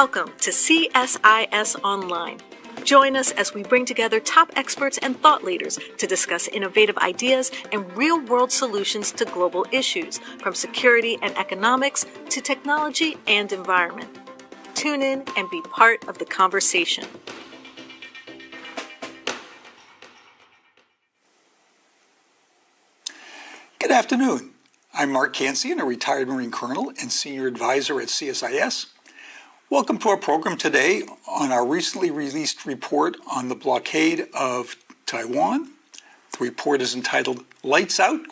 Welcome to CSIS Online. Join us as we bring together top experts and thought leaders to discuss innovative ideas and real-world solutions to global issues, from security and economics to technology and environment. Tune in and be part of the conversation. Good afternoon. I'm Mark Cancian, a retired Marine Colonel and Senior Advisor at CSIS. Welcome to our program today on our recently released report on the blockade of Taiwan. The report is entitled Lights Out?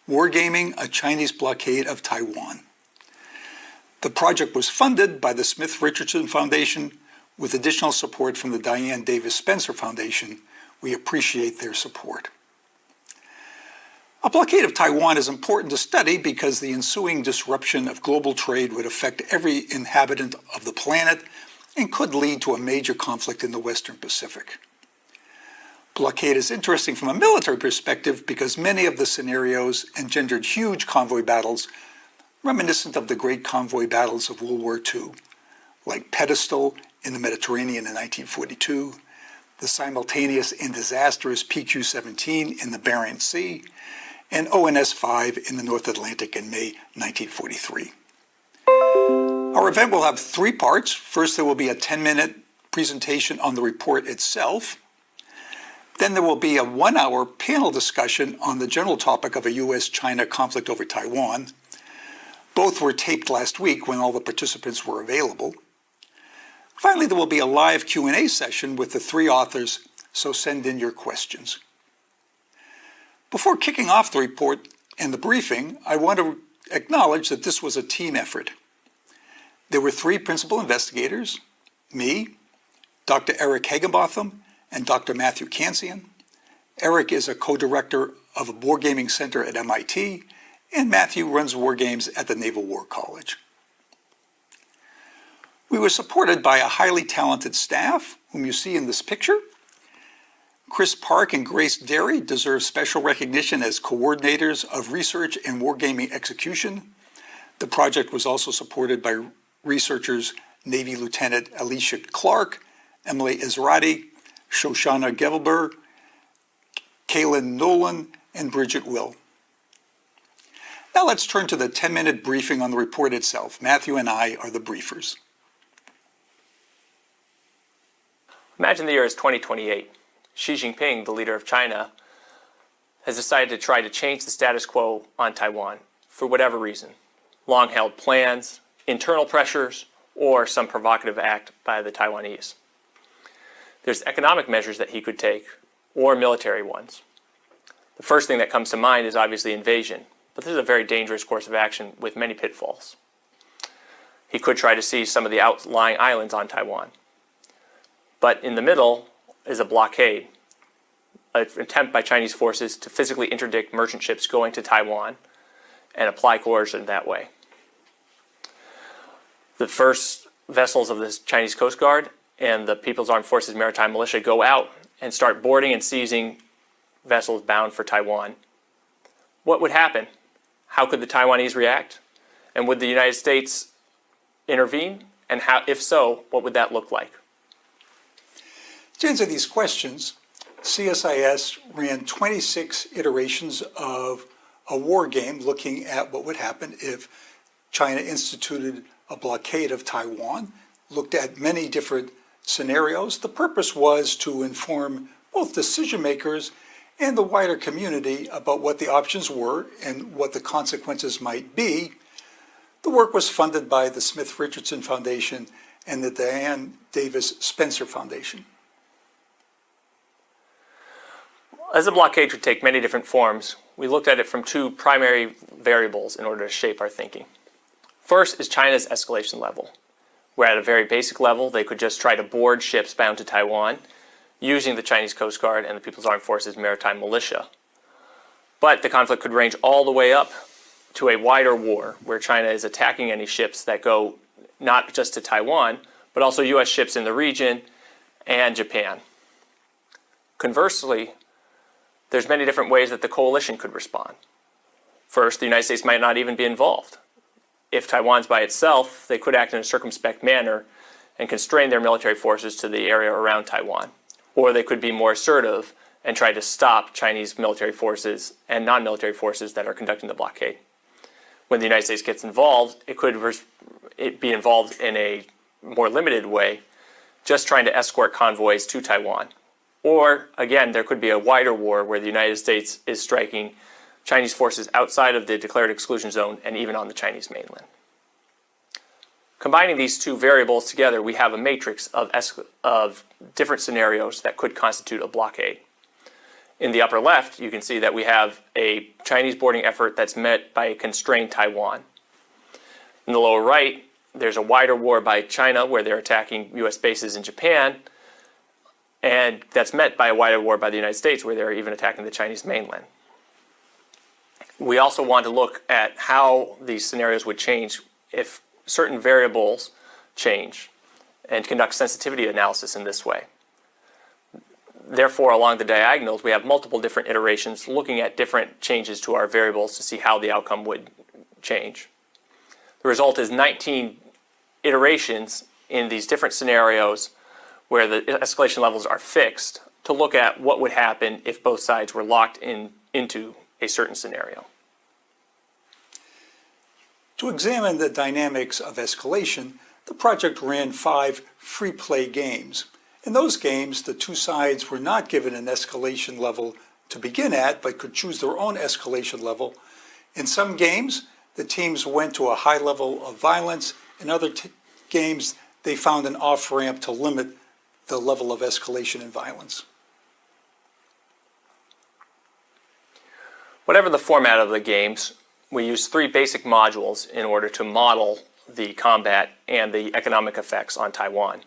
Wargaming, a Chinese Blockade of Taiwan. The project was funded by the Smith Richardson Foundation with additional support from the Diane Davis Spencer Foundation. We appreciate their support. A blockade of Taiwan is important to study because the ensuing disruption of global trade would affect every inhabitant of the planet and could lead to a major conflict in the Western Pacific. Blockade is interesting from a military perspective because many of the scenarios engendered huge convoy battles reminiscent of the great convoy battles of World War II, like Pedestal in the Mediterranean in 1942, the simultaneous and disastrous PQ-17 in the Bering Sea, and ONS-5 in the North Atlantic in May 1943. Our event will have three parts. First, there will be a 10-minute presentation on the report itself. Then there will be a 1-hour panel discussion on the general topic of a U.S.-China conflict over Taiwan. Both were taped last week when all the participants were available. Finally, there will be a live Q&A session with the three authors, so send in your questions. Before kicking off the report and the briefing, I want to acknowledge that this was a team effort. There were three principal investigators, me, Dr. Eric Hagenbotham, and Dr. Matthew Cancian. Eric is a co-director of a Wargaming Center at MIT, and Matthew runs War Games at the Naval War College. We were supported by a highly talented staff, whom you see in this picture. Chris Park and Grace Derry deserve special recognition as coordinators of research and wargaming execution. The project was also supported by researchers Navy Lieutenant Alicia Clark, Emily Israti, Shoshana Gevelberg, Kaylin Nolan, and Bridget Will. Now let's turn to the 10-minute briefing on the report itself. Matthew and I are the briefers. Imagine the year is 2028. Xi Jinping, the leader of China, has decided to try to change the status quo on Taiwan for whatever reason. Long-held plans, internal pressures, or some provocative act by the Taiwanese. There's economic measures that he could take, or military ones. The first thing that comes to mind is obviously invasion, but this is a very dangerous course of action with many pitfalls. He could try to seize some of the outlying islands on Taiwan. But in the middle is a blockade, an attempt by Chinese forces to physically interdict merchant ships going to Taiwan and apply coercion that way. The first vessels of the Chinese Coast Guard and the People's Armed Forces Maritime Militia go out and start boarding and seizing vessels bound for Taiwan. What would happen? How could the Taiwanese react? And would the United States intervene? And how, if so, what would that look like? To answer these questions, CSIS ran 26 iterations of a war game looking at what would happen if China instituted a blockade of Taiwan, looked at many different scenarios. The purpose was to inform both decision makers and the wider community about what the options were and what the consequences might be. The work was funded by the Smith Richardson Foundation and the Diane Davis Spencer Foundation. As a blockade could take many different forms, we looked at it from two primary variables in order to shape our thinking. First is China's escalation level, where at a very basic level they could just try to board ships bound to Taiwan using the Chinese Coast Guard and the People's Armed Forces Maritime Militia. But the conflict could range all the way up to a wider war where China is attacking any ships that go not just to Taiwan, but also U.S. ships in the region and Japan. Conversely, there's many different ways that the coalition could respond. First, the United States might not even be involved. if Taiwan's by itself, they could act in a circumspect manner and constrain their military forces to the area around Taiwan. Or they could be more assertive and try to stop Chinese military forces and non-military forces that are conducting the blockade. When the United States gets involved, it could be involved in a more limited way, just trying to escort convoys to Taiwan. Or, again, there could be a wider war where the United States is striking Chinese forces outside of the declared exclusion zone and even on the Chinese mainland. Combining these two variables together, we have a matrix of different scenarios that could constitute a blockade. In the upper left, you can see that we have a Chinese boarding effort that's met by a constrained Taiwan. In the lower right, there's a wider war by China where they're attacking U.S. bases in Japan, and that's met by a wider war by the United States where they're even attacking the Chinese mainland. We also want to look at how these scenarios would change if certain variables change and conduct sensitivity analysis in this way. Therefore, along the diagonals, we have multiple different iterations looking at different changes to our variables to see how the outcome would change. The result is 19 iterations in these different scenarios where the escalation levels are fixed to look at what would happen if both sides were locked into a certain scenario. To examine the dynamics of escalation, the project ran 5 free-play games. In those games, the two sides were not given an escalation level to begin at, but could choose their own escalation level. In some games, the teams went to a high level of violence. In other games, they found an off-ramp to limit the level of escalation and violence. Whatever the format of the games, we use 3 basic modules in order to model the combat and the economic effects on Taiwan.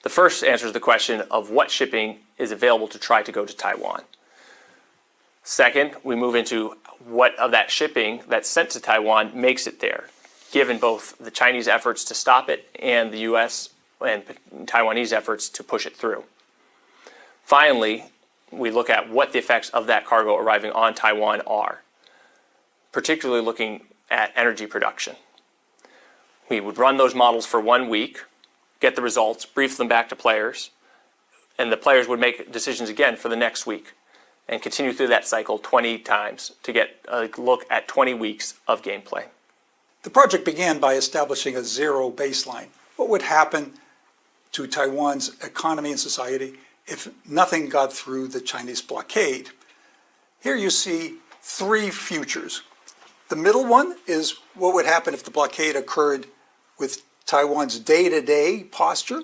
The first answers the question of what shipping is available to try to go to Taiwan. Second, we move into what of that shipping that's sent to Taiwan makes it there, given both the Chinese efforts to stop it and the U.S. and Taiwanese efforts to push it through. Finally, we look at what the effects of that cargo arriving on Taiwan are, particularly looking at energy production. We would run those models for 1 week, get the results, brief them back to players, and the players would make decisions again for the next week and continue through that cycle 20 times to get a look at 20 weeks of gameplay. The project began by establishing a zero baseline. What would happen to Taiwan's economy and society if nothing got through the Chinese blockade? Here you see 3 futures. The middle one is what would happen if the blockade occurred with Taiwan's day-to-day posture.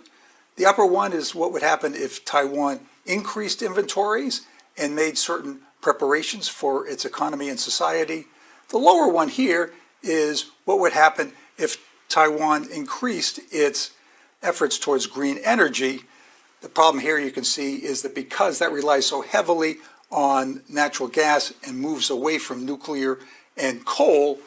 The upper one is what would happen if Taiwan increased inventories and made certain preparations for its economy and society. The lower one here is what would happen if Taiwan increased its efforts towards green energy. The problem here you can see is that because that relies so heavily on natural gas and moves away from nuclear and coal,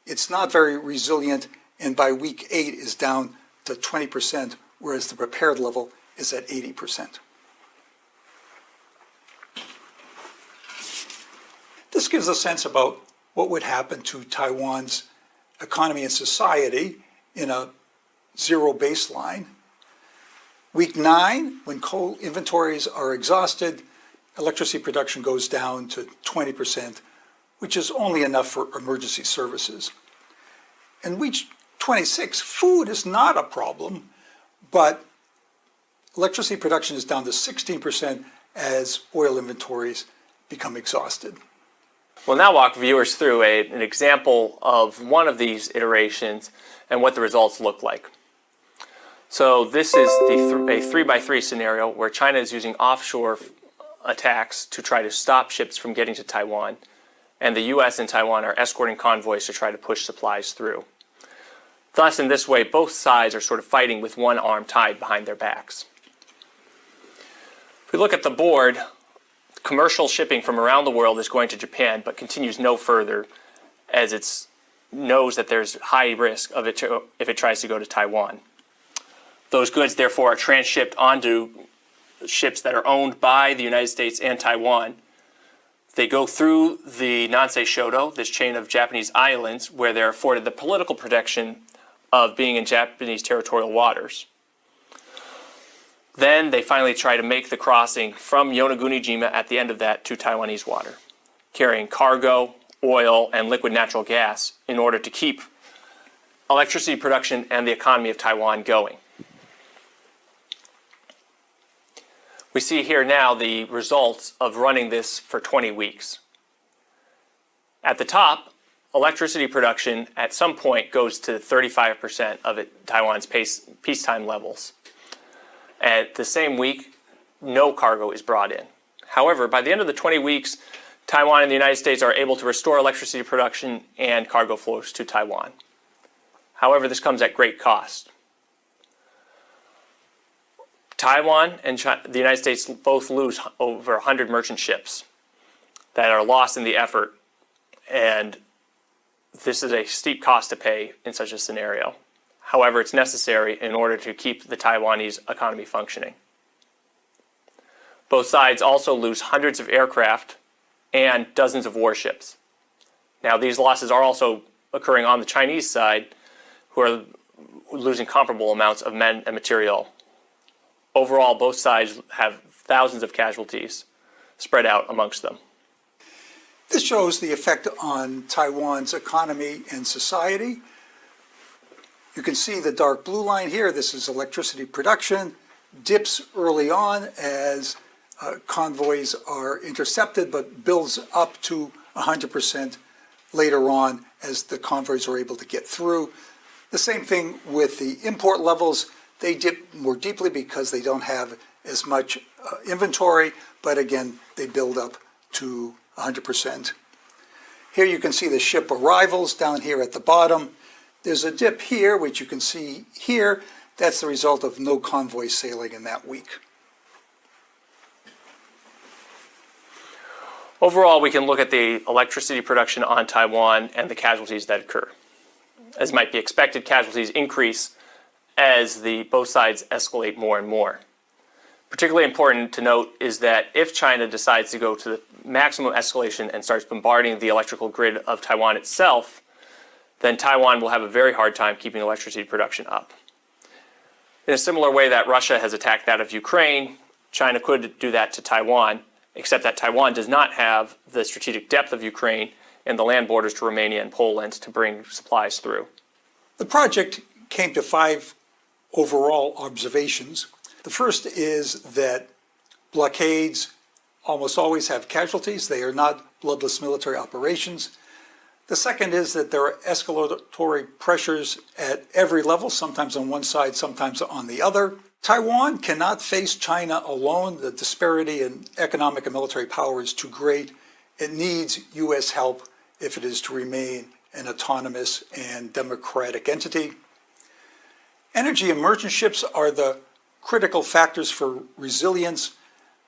it's not very resilient, and by week 8 is down to 20%, whereas the prepared level is at 80%. This gives a sense about what would happen to Taiwan's economy and society in a zero baseline. Week 9, when coal inventories are exhausted, electricity production goes down to 20%, which is only enough for emergency services. In week 26, food is not a problem, but electricity production is down to 16% as oil inventories become exhausted. We'll now walk viewers through an example of one of these iterations and what the results look like. So this is a 3x3 scenario where China is using offshore attacks to try to stop ships from getting to Taiwan, and the U.S. and Taiwan are escorting convoys to try to push supplies through. Thus, in this way, both sides are sort of fighting with one arm tied behind their backs. If we look at the board, commercial shipping from around the world is going to Japan, but continues no further as it knows that there's high risk of it if it tries to go to Taiwan. Those goods, therefore, are transshipped onto ships that are owned by the United States and Taiwan They go through the Nansei Shodo, this chain of Japanese islands, where they're afforded the political protection of being in Japanese territorial waters. Then they finally try to make the crossing from Yonaguni-jima at the end of that to Taiwanese water, carrying cargo, oil, and liquid natural gas in order to keep electricity production and the economy of Taiwan going. We see here now the results of running this for 20 weeks. At the top, electricity production at some point goes to 35% of Taiwan's peacetime levels. At the same week, no cargo is brought in. However, by the end of the 20 weeks, Taiwan and the United States are able to restore electricity production and cargo flows to Taiwan. However, this comes at great cost. Taiwan and the United States both lose over 100 merchant ships that are lost in the effort, and this is a steep cost to pay in such a scenario. However, it's necessary in order to keep the Taiwanese economy functioning. Both sides also lose hundreds of aircraft and dozens of warships. Now, these losses are also occurring on the Chinese side, who are losing comparable amounts of men and material. Overall, both sides have thousands of casualties spread out amongst them. This shows the effect on Taiwan's economy and society. You can see the dark blue line here. This is electricity production, dips early on as convoys are intercepted, but builds up to 100% later on as the convoys are able to get through. The same thing with the import levels. They dip more deeply because they don't have as much inventory, but again, they build up to 100%. Here you can see the ship arrivals down here at the bottom. There's a dip here, which you can see here. That's the result of no convoy sailing in that week. Overall, we can look at the electricity production on Taiwan and the casualties that occur. As might be expected, casualties increase as both sides escalate more and more. Particularly important to note is that if China decides to go to the maximum escalation and starts bombarding the electrical grid of Taiwan itself, then Taiwan will have a very hard time keeping electricity production up. In a similar way that Russia has attacked that of Ukraine, China could do that to Taiwan, except that Taiwan does not have the strategic depth of Ukraine and the land borders to Romania and Poland to bring supplies through. The project came to 5 overall observations. The first is that blockades almost always have casualties. They are not bloodless military operations. The second is that there are escalatory pressures at every level, sometimes on one side, sometimes on the other. Taiwan cannot face China alone. The disparity in economic and military power is too great. It needs U.S. help if it is to remain an autonomous and democratic entity. Energy and merchant ships are the critical factors for resilience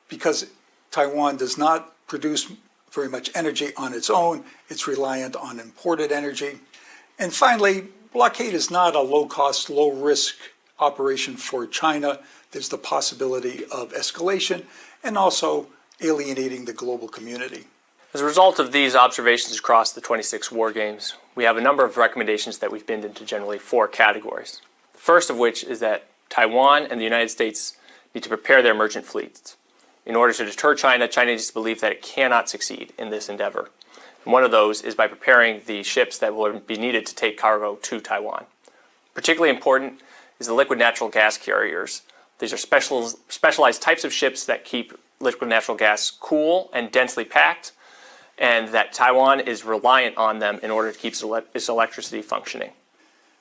because Taiwan does not produce very much energy on its own. It's reliant on imported energy. And finally, blockade is not a low-cost, low-risk operation for China. There's the possibility of escalation and also alienating the global community. As a result of these observations across the 26 war games, we have a number of recommendations that we've binned into generally 4 categories. The first of which is that Taiwan and the United States need to prepare their merchant fleets. In order to deter China, China needs to believe that it cannot succeed in this endeavor. And one of those is by preparing the ships that will be needed to take cargo to Taiwan. Particularly important is the liquid natural gas carriers. These are specialized types of ships that keep liquid natural gas cool and densely packed, and that Taiwan is reliant on them in order to keep its electricity functioning.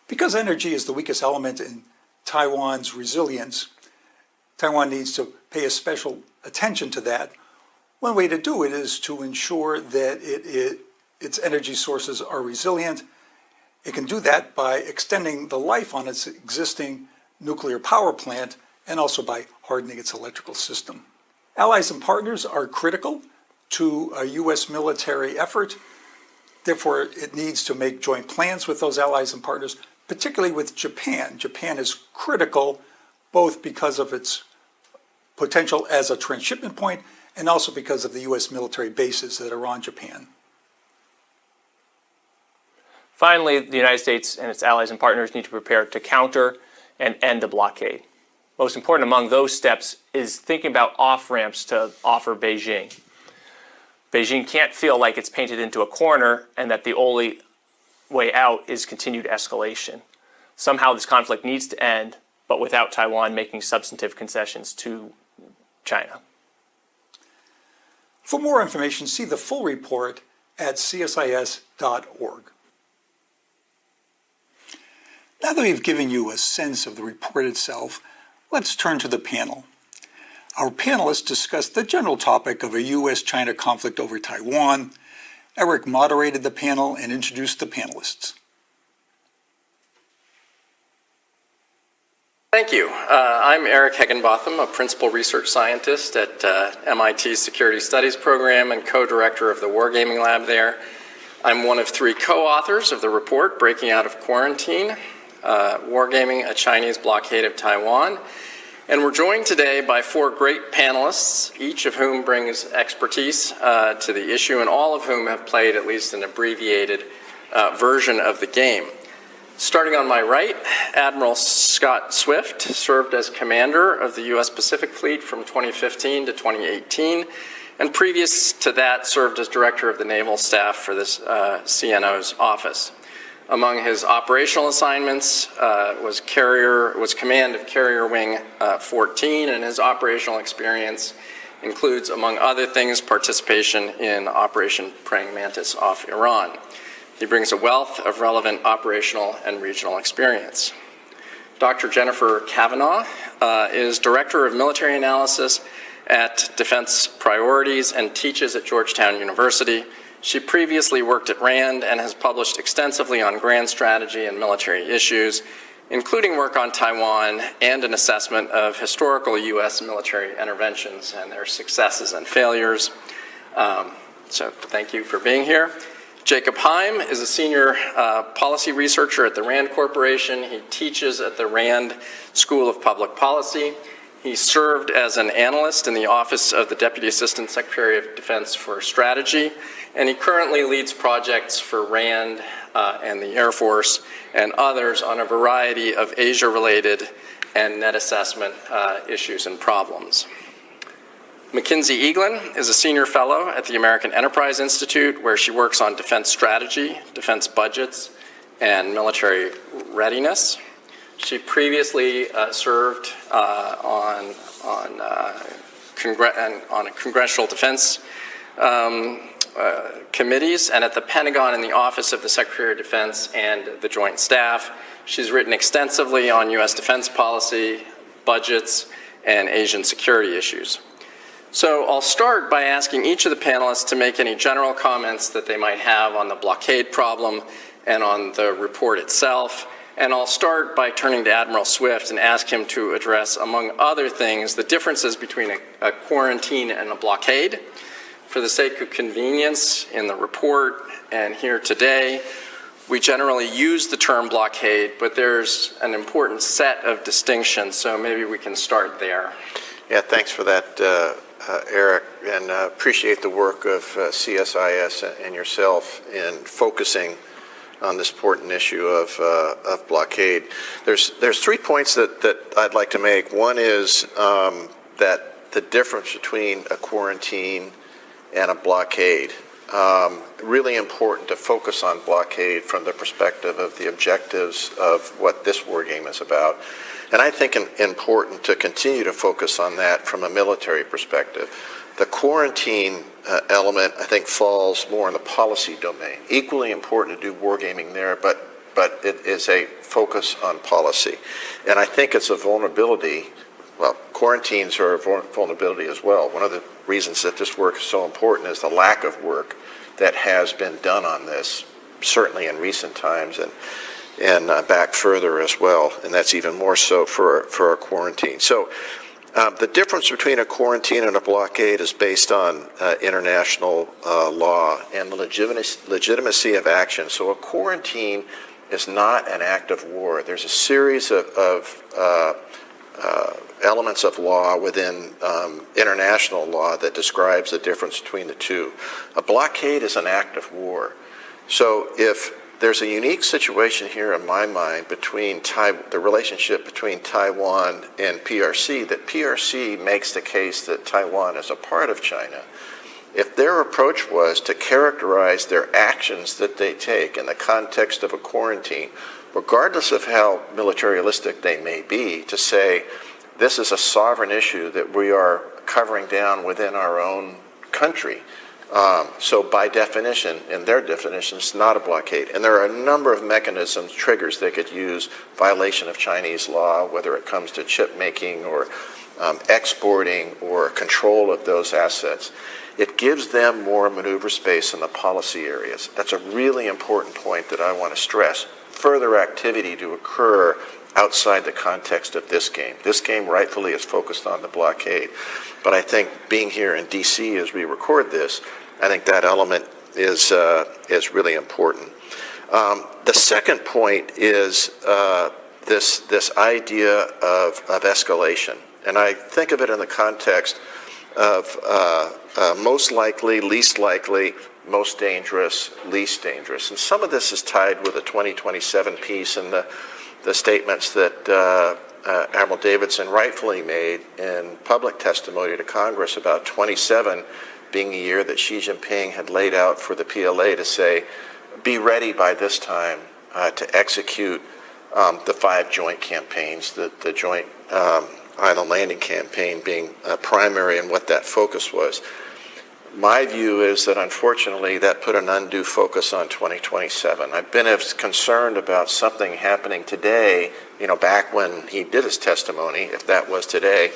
Because energy is the weakest element in Taiwan's resilience, Taiwan needs to pay a special attention to that. One way to do it is to ensure that its energy sources are resilient. It can do that by extending the life on its existing nuclear power plant and also by hardening its electrical system. Allies and partners are critical to a U.S. military effort. Therefore, it needs to make joint plans with those allies and partners, particularly with Japan. Japan is critical both because of its potential as a transshipment point and also because of the U.S. military bases that are on Japan. Finally, the United States and its allies and partners need to prepare to counter and end the blockade. Most important among those steps is thinking about off-ramps to offer Beijing. Beijing can't feel like it's painted into a corner and that the only way out is continued escalation. Somehow this conflict needs to end, but without Taiwan making substantive concessions to China. For more information, see the full report at csis.org. Now that we've given you a sense of the report itself, let's turn to the panel. Our panelists discussed the general topic of a U.S.-China conflict over Taiwan. Eric moderated the panel and introduced the panelists. Thank you. I'm Eric Higginbotham, a principal research scientist at MIT's Security Studies program and co-director of the Wargaming lab there. I'm one of 3 co-authors of the report, Breaking Out of Quarantine, Wargaming, a Chinese Blockade of Taiwan. And we're joined today by 4 great panelists, each of whom brings expertise to the issue, and all of whom have played at least an abbreviated version of the game. Starting on my right, Admiral Scott Swift served as commander of the U.S. Pacific Fleet from 2015 to 2018, and previous to that served as director of the Naval Staff for this CNO's office. Among his operational assignments was command of Carrier Wing 14, and his operational experience includes, among other things, participation in Operation Praying Mantis off Iran. He brings a wealth of relevant operational and regional experience. Dr. Jennifer Cavanaugh is Director of Military Analysis at Defense Priorities and teaches at Georgetown University. She previously worked at RAND and has published extensively on grand strategy and military issues, including work on Taiwan and an assessment of historical U.S. military interventions and their successes and failures. So thank you for being here. Jacob Heim is a senior policy researcher at the RAND Corporation. He teaches at the RAND School of Public Policy. He served as an analyst in the Office of the Deputy Assistant Secretary of Defense for Strategy, and he currently leads projects for RAND and the Air Force and others on a variety of Asia-related and net assessment issues and problems. Mackenzie Eaglin is a senior fellow at the American Enterprise Institute, where she works on defense strategy, defense budgets, and military readiness. She previously served on congressional defense committees and at the Pentagon in the Office of the Secretary of Defense and the Joint Staff. She's written extensively on U.S. defense policy, budgets, and Asian security issues. So I'll start by asking each of the panelists to make any general comments that they might have on the blockade problem and on the report itself. And I'll start by turning to Admiral Swift and ask him to address, among other things, the differences between a quarantine and a blockade. For the sake of convenience, in the report and here today, we generally use the term blockade, but there's an important set of distinctions, so maybe we can start there. Yeah, thanks for that, Eric, and appreciate the work of CSIS and yourself in focusing on this important issue of blockade. There's 3 points that I'd like to make. One is that the difference between a quarantine and a blockade, really important to focus on blockade from the perspective of the objectives of what this war game is about. And I think important to continue to focus on that from a military perspective. The quarantine element, I think, falls more in the policy domain. Equally important to do wargaming there, but it is a focus on policy. And I think it's a vulnerability. Well, quarantines are a vulnerability as well. One of the reasons that this work is so important is the lack of work that has been done on this, certainly in recent times, and back further as well, and that's even more so for a quarantine. So the difference between a quarantine and a blockade is based on international law and the legitimacy of action. So a quarantine is not an act of war. There's a series of elements of law within international law that describes the difference between the two. A blockade is an act of war. So if there's a unique situation here in my mind between the relationship between Taiwan and PRC, that PRC makes the case that Taiwan is a part of China. If their approach was to characterize their actions that they take in the context of a quarantine, regardless of how militaristic they may be, to say this is a sovereign issue that we are covering down within our own country. So by definition, in their definition, it's not a blockade. And there are a number of mechanisms, triggers they could use, violation of Chinese law, whether it comes to chip making or exporting or control of those assets. It gives them more maneuver space in the policy areas. That's a really important point that I want to stress. Further activity to occur outside the context of this game. This game rightfully is focused on the blockade. But I think being here in D.C. as we record this, I think that element is really important. The second point is this idea of escalation. And I think of it in the context of most likely, least likely, most dangerous, least dangerous. And some of this is tied with the 2027 piece and the statements that Admiral Davidson rightfully made in public testimony to Congress about 27 being the year that Xi Jinping had laid out for the PLA to say, be ready by this time to execute the 5 joint campaigns, the joint island landing campaign being primary and what that focus was. My view is that unfortunately that put an undue focus on 2027. I've been as concerned about something happening today, back when he did his testimony, if that was today,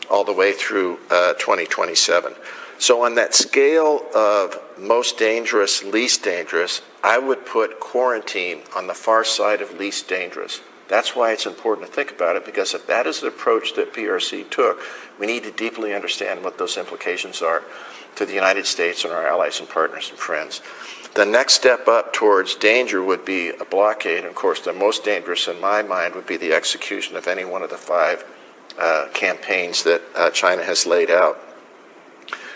all the way through 2027. So on that scale of most dangerous, least dangerous, I would put quarantine on the far side of least dangerous. That's why it's important to think about it, because if that is the approach that PRC took, we need to deeply understand what those implications are to the United States and our allies and partners and friends. The next step up towards danger would be a blockade. And of course, the most dangerous in my mind would be the execution of any one of the 5 campaigns that China has laid out.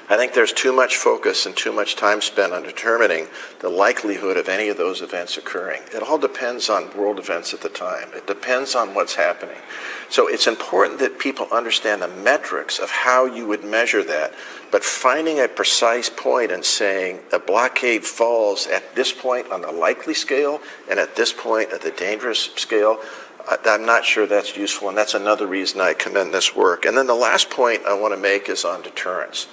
I think there's too much focus and too much time spent on determining the likelihood of any of those events occurring. It all depends on world events at the time. It depends on what's happening. So it's important that people understand the metrics of how you would measure that, but finding a precise point and saying a blockade falls at this point on the likely scale and at this point at the dangerous scale, I'm not sure that's useful, and that's another reason I commend this work. And then the last point I want to make is on deterrence.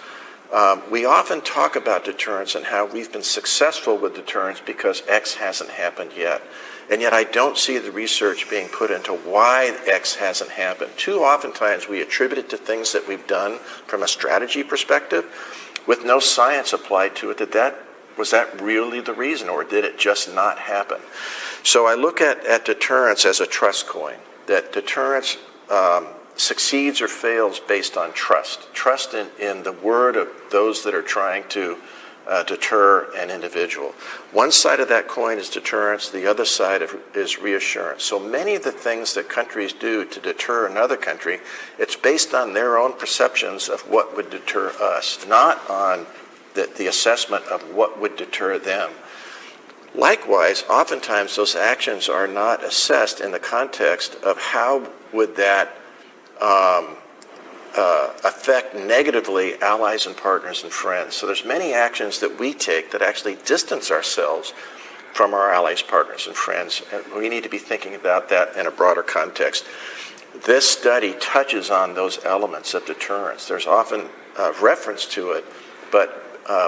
We often talk about deterrence and how we've been successful with deterrence because X hasn't happened yet. And yet I don't see the research being put into why X hasn't happened. Too oftentimes we attribute it to things that we've done from a strategy perspective with no science applied to it. Was that really the reason, or did it just not happen? So I look at deterrence as a trust coin, that deterrence succeeds or fails based on trust in the word of those that are trying to deter an individual. One side of that coin is deterrence, the other side is reassurance. So many of the things that countries do to deter another country, it's based on their own perceptions of what would deter us, not on the assessment of what would deter them. Likewise, oftentimes those actions are not assessed in the context of how would that affect negatively allies and partners and friends. So there's many actions that we take that actually distance ourselves from our allies, partners, and friends. And we need to be thinking about that in a broader context. This study touches on those elements of deterrence. There's often reference to it, but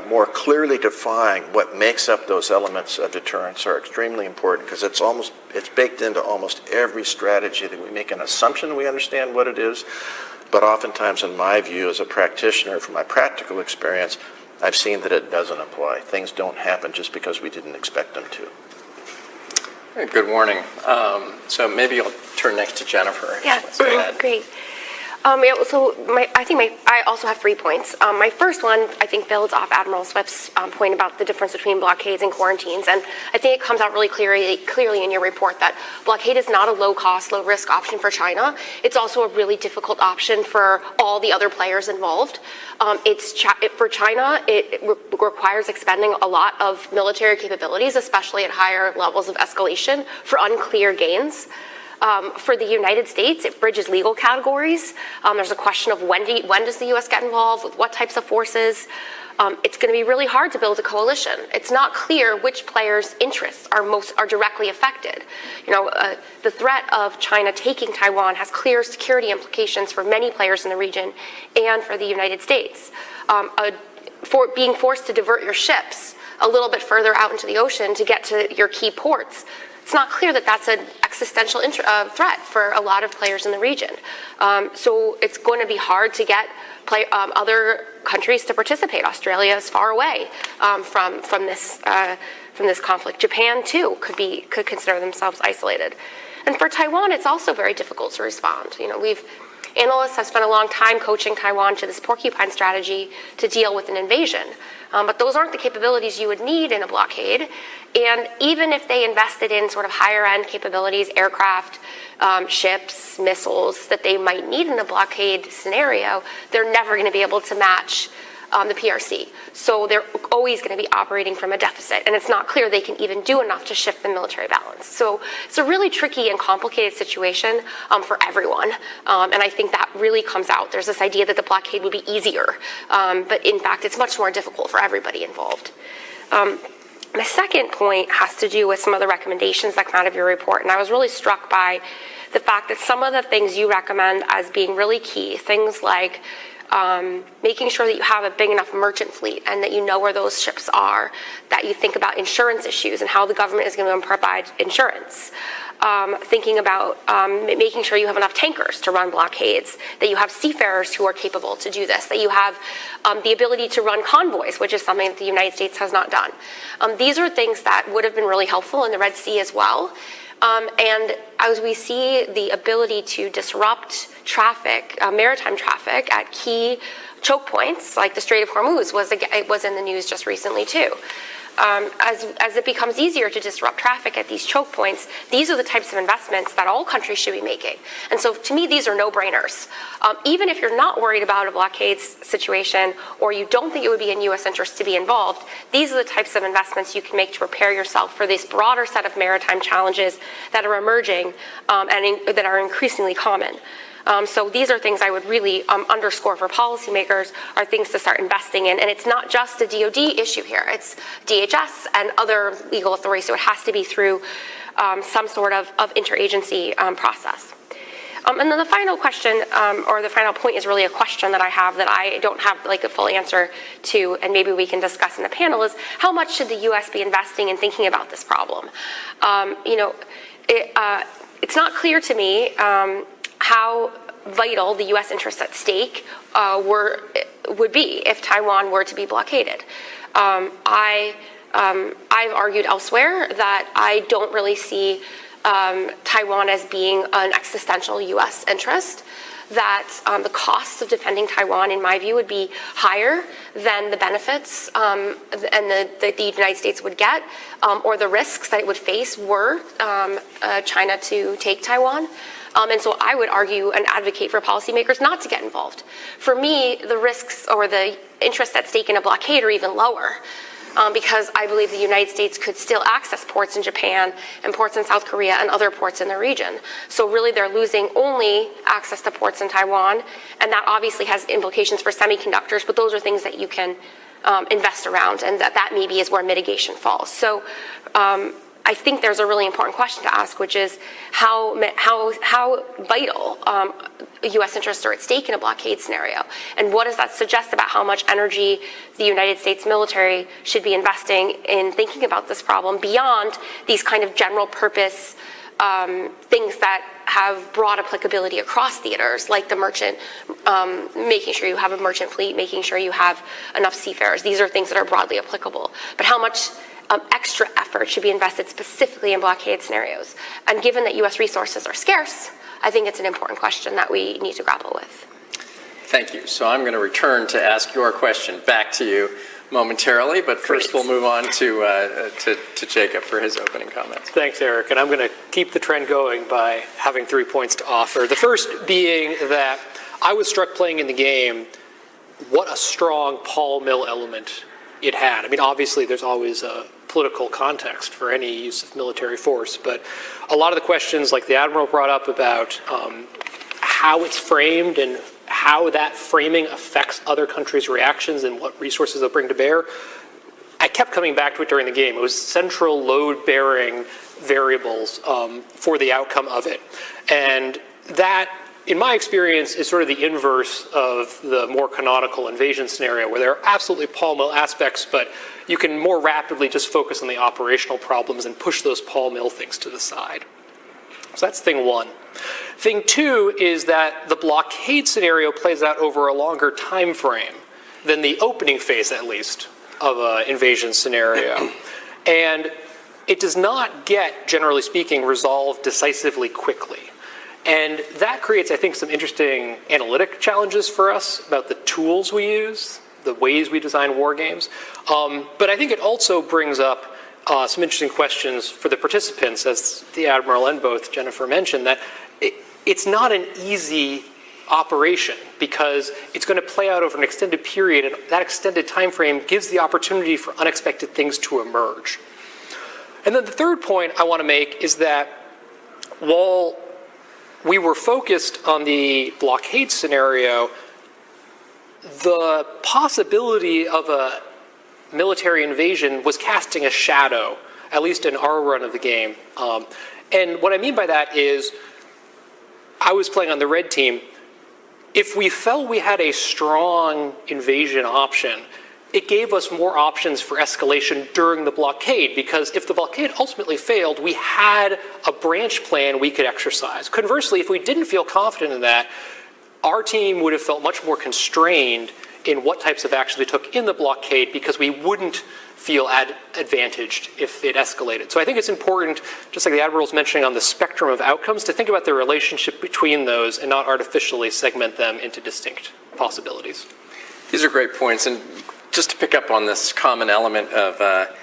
more clearly define what makes up those elements of deterrence are extremely important, because it's baked into almost every strategy that we make an assumption we understand what it is, but oftentimes in my view as a practitioner from my practical experience, I've seen that it doesn't apply. Things don't happen just because we didn't expect them to. Good morning. So maybe I'll turn next to Jennifer. Yeah, great. I also have 3 points. My first one, I think, builds off Admiral Swift's point about the difference between blockades and quarantines, and I think it comes out really clearly in your report that blockade is not a low-cost, low-risk option for China. It's also a really difficult option for all the other players involved. For China, it requires expending a lot of military capabilities, especially at higher levels of escalation, for unclear gains. For the United States, it bridges legal categories. There's a question of when does the U.S. get involved, with what types of forces. It's going to be really hard to build a coalition. It's not clear which players' interests are directly affected. The threat of China taking Taiwan has clear security implications for many players in the region and for the United States. For being forced to divert your ships a little bit further out into the ocean to get to your key ports, it's not clear that that's an existential threat for a lot of players in the region. So it's going to be hard to get other countries to participate. Australia is far away from this conflict. Japan too could consider themselves isolated. And for Taiwan, it's also very difficult to respond. Analysts have spent a long time coaching Taiwan to this porcupine strategy to deal with an invasion. But those aren't the capabilities you would need in a blockade. And even if they invested in sort of higher-end capabilities, aircraft, ships, missiles that they might need in a blockade scenario, they're never going to be able to match the PRC. So they're always going to be operating from a deficit, and it's not clear they can even do enough to shift the military balance. So it's a really tricky and complicated situation for everyone, and I think that really comes out. There's this idea that the blockade would be easier, but in fact it's much more difficult for everybody involved. My second point has to do with some of the recommendations that come out of your report, and I was really struck by the fact that some of the things you recommend as being really key, things like making sure that you have a big enough merchant fleet and that you know where those ships are, that you think about insurance issues and how the government is going to provide insurance, thinking about making sure you have enough tankers to run blockades, that you have seafarers who are capable to do this, that you have the ability to run convoys, which is something that the United States has not done. These are things that would have been really helpful in the Red Sea as well. And as we see the ability to disrupt traffic, maritime traffic at key choke points, like the Strait of Hormuz was in the news just recently too. As it becomes easier to disrupt traffic at these choke points, these are the types of investments that all countries should be making. And so to me, these are no-brainers. Even if you're not worried about a blockade situation or you don't think it would be in U.S. interest to be involved, these are the types of investments you can make to prepare yourself for this broader set of maritime challenges that are emerging and that are increasingly common. So these are things I would really underscore for policymakers, are things to start investing in. And it's not just a DoD issue here. It's DHS and other legal authorities. So it has to be through some sort of interagency process. And then the final question, or the final point, is really a question that I have that I don't have like a full answer to, and maybe we can discuss in the panel, is how much should the U.S. be investing in thinking about this problem? It's not clear to me how vital the U.S. interests at stake would be if Taiwan were to be blockaded. I've argued elsewhere that I don't really see Taiwan as being an existential U.S. interest, that the costs of defending Taiwan, in my view, would be higher than the benefits and the United States would get, or the risks that it would face were China to take Taiwan. And so I would argue and advocate for policymakers not to get involved. For me, the risks or the interests at stake in a blockade are even lower, because I believe the United States could still access ports in Japan and ports in South Korea and other ports in the region. So really they're losing only access to ports in Taiwan, and that obviously has implications for semiconductors, but those are things that you can invest around, and that maybe is where mitigation falls. So I think there's a really important question to ask, which is how vital U.S. interests are at stake in a blockade scenario, and what does that suggest about how much energy the United States military should be investing in thinking about this problem beyond these kind of general purpose things that have broad applicability across theaters, like the merchant, making sure you have a merchant fleet, making sure you have enough seafarers. These are things that are broadly applicable. But how much extra effort should be invested specifically in blockade scenarios? And given that U.S. resources are scarce, I think it's an important question that we need to grapple with. Thank you. So I'm going to return to ask your question back to you momentarily, but first we'll move on to Jacob for his opening comments. Thanks, Eric. And I'm going to keep the trend going by having 3 points to offer. The first being that I was struck playing in the game what a strong Paul Mill element it had. I mean, obviously, there's always a political context for any use of military force, but a lot of the questions, like the Admiral brought up about how it's framed and how that framing affects other countries' reactions and what resources they'll bring to bear, I kept coming back to it during the game. It was central load-bearing variables for the outcome of it. And that, in my experience, is sort of the inverse of the more canonical invasion scenario, where there are absolutely Paul Mill aspects, but you can more rapidly just focus on the operational problems and push those Paul Mill things to the side. So that's thing one. Thing two is that the blockade scenario plays out over a longer time frame than the opening phase, at least, of an invasion scenario. And it does not get, generally speaking, resolved decisively quickly. And that creates, I think, some interesting analytic challenges for us about the tools we use, the ways we design war games. But I think it also brings up some interesting questions for the participants, as the Admiral and both Jennifer mentioned, that it's not an easy operation because it's going to play out over an extended period, and that extended time frame gives the opportunity for unexpected things to emerge. And then the third point I want to make is that while we were focused on the blockade scenario, the possibility of a military invasion was casting a shadow, at least in our run of the game. And what I mean by that is, I was playing on the red team. If we felt we had a strong invasion option, it gave us more options for escalation during the blockade, because if the blockade ultimately failed, we had a branch plan we could exercise. Conversely, if we didn't feel confident in that, our team would have felt much more constrained in what types of actions we took in the blockade, because we wouldn't feel advantaged if it escalated. So I think it's important, just like the Admiral's mentioning on the spectrum of outcomes, to think about the relationship between those and not artificially segment them into distinct possibilities. These are great points, and just to pick up on this common element of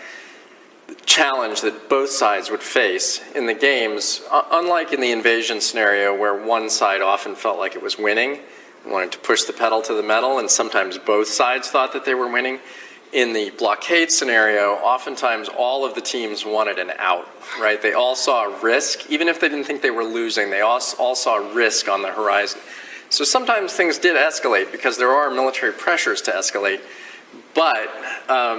challenge that both sides would face in the games, unlike in the invasion scenario where one side often felt like it was winning, wanted to push the pedal to the metal, and sometimes both sides thought that they were winning. In the blockade scenario, oftentimes all of the teams wanted an out, right? They all saw a risk. Even if they didn't think they were losing, they all saw a risk on the horizon. So sometimes things did escalate because there are military pressures to escalate, but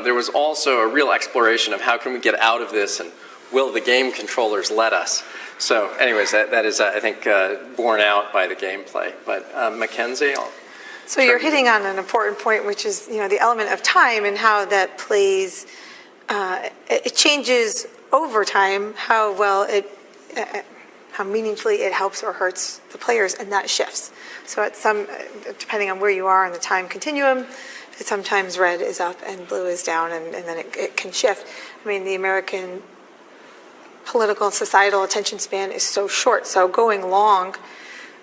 there was also a real exploration of how can we get out of this, and will the game controllers let us? So anyways, that is, I think, borne out by the gameplay. But Mackenzie, So you're hitting on an important point, which is, the element of time and how that plays. It changes over time how well how meaningfully it helps or hurts the players, and that shifts. So depending on where you are in the time continuum, sometimes red is up and blue is down, and then it can shift. I mean, the American political and societal attention span is so short, so going long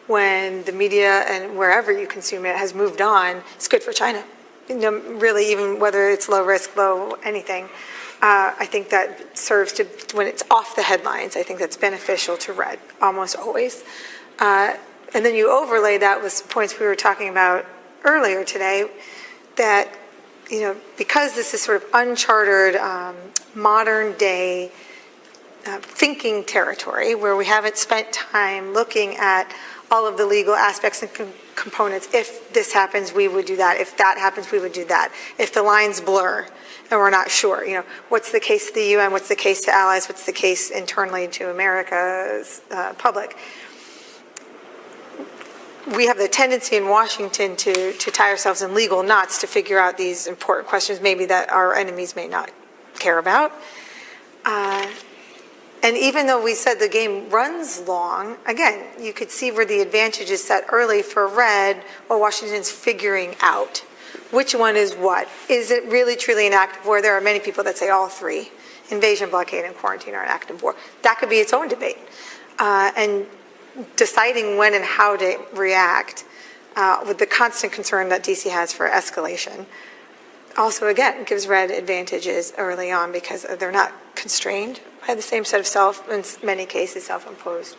when the media and wherever you consume it has moved on, it's good for China. Really, even whether it's low risk, low anything, I think that serves to, when it's off the headlines, I think that's beneficial to red, almost always. And then you overlay that with some points we were talking about earlier today, that, because this is sort of uncharted, modern day thinking territory where we haven't spent time looking at all of the legal aspects and components. If this happens, we would do that. If that happens, we would do that. If the lines blur and we're not sure, what's the case to the UN, what's the case to allies, what's the case internally to America's public. We have the tendency in Washington to tie ourselves in legal knots to figure out these important questions maybe that our enemies may not care about. And even though we said the game runs long, again, you could see where the advantage is set early for red while Washington's figuring out which one is what. Is it really truly an act of war? There are many people that say all three, invasion, blockade, and quarantine, are an act of war. That could be its own debate. And deciding when and how to react with the constant concern that DC has for escalation. Also, again, gives Red advantages early on because they're not constrained by the same set of in many cases, self-imposed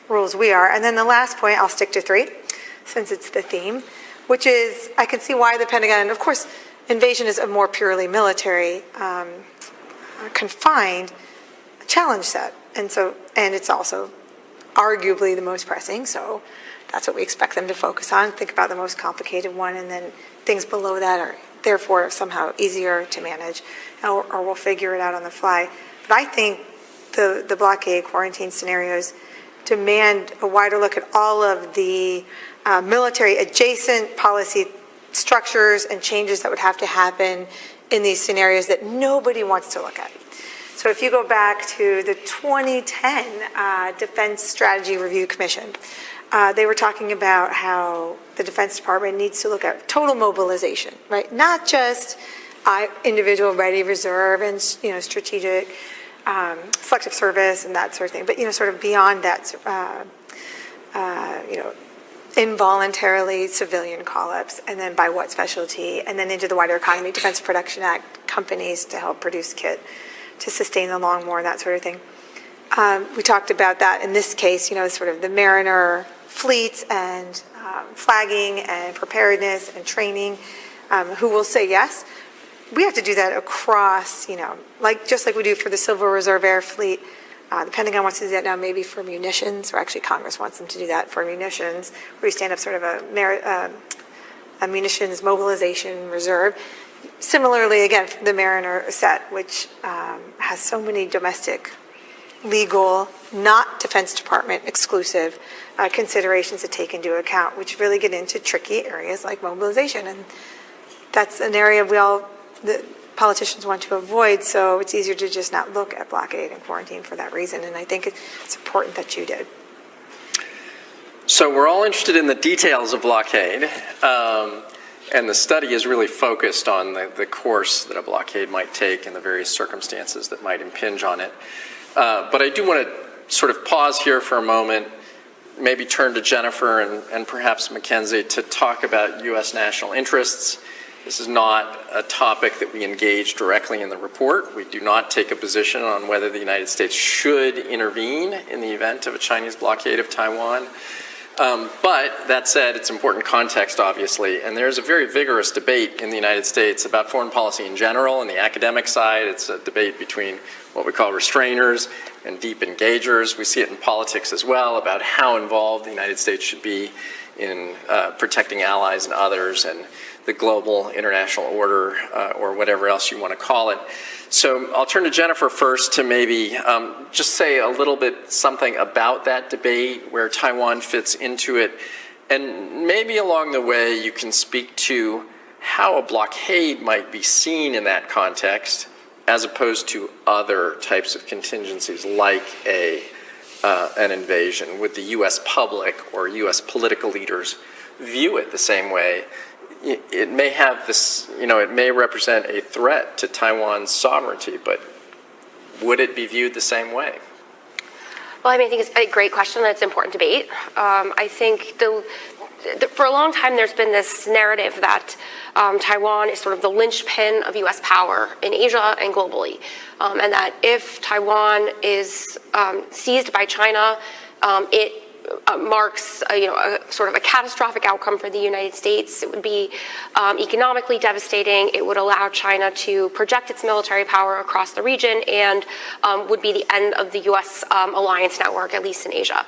rules we are. And then the last point, I'll stick to 3, since it's the theme, which is I can see why the Pentagon, and of course, invasion is a more purely military, confined challenge set. And it's also arguably the most pressing, so that's what we expect them to focus on. Think about the most complicated one, and then things below that are therefore somehow easier to manage, or we'll figure it out on the fly. But I think the blockade quarantine scenarios demand a wider look at all of the military adjacent policy structures and changes that would have to happen in these scenarios that nobody wants to look at. So if you go back to the 2010 Defense Strategy Review Commission, they were talking about how the Defense Department needs to look at total mobilization, right? Not just individual ready reserve and strategic selective service and that sort of thing, but sort of beyond that, involuntarily civilian call-ups, and then by what specialty, and then into the wider economy, Defense Production Act companies to help produce kit to sustain the long war and that sort of thing. We talked about that in this case, sort of the Mariner fleets and flagging and preparedness and training, who will say yes. We have to do that across, just like we do for the Civil Reserve Air Fleet. The Pentagon wants to do that now maybe for munitions, or actually Congress wants them to do that for munitions, where you stand up sort of a munitions mobilization reserve. Similarly, again, for the Mariner set, which has so many domestic, legal, not Defense Department exclusive considerations to take into account, which really get into tricky areas like mobilization. And that's an area the politicians want to avoid, so it's easier to just not look at blockade and quarantine for that reason, and I think it's important that you did. So we're all interested in the details of blockade, and the study is really focused on the course that a blockade might take and the various circumstances that might impinge on it. But I do want to sort of pause here for a moment, maybe turn to Jennifer and perhaps Mackenzie to talk about U.S. national interests. This is not a topic that we engage directly in the report. We do not take a position on whether the United States should intervene in the event of a Chinese blockade of Taiwan. But that said, it's important context, obviously, and there's a very vigorous debate in the United States about foreign policy in general. On the academic side, it's a debate between what we call restrainers and deep engagers. We see it in politics as well, about how involved the United States should be in protecting allies and others and the global international order, or whatever else you want to call it. So I'll turn to Jennifer first to maybe just say a little bit something about that debate, where Taiwan fits into it, and maybe along the way you can speak to how a blockade might be seen in that context, as opposed to other types of contingencies like an invasion. Would the U.S. public or U.S. political leaders view it the same way? It may have this, it may represent a threat to Taiwan's sovereignty, but would it be viewed the same way? Well, I think it's a great question, and it's an important debate. I think for a long time there's been this narrative that Taiwan is sort of the linchpin of U.S. power in Asia and globally, and that if Taiwan is seized by China, it marks a sort of a catastrophic outcome for the United States. It would be economically devastating. It would allow China to project its military power across the region, and would be the end of the U.S. alliance network, at least in Asia.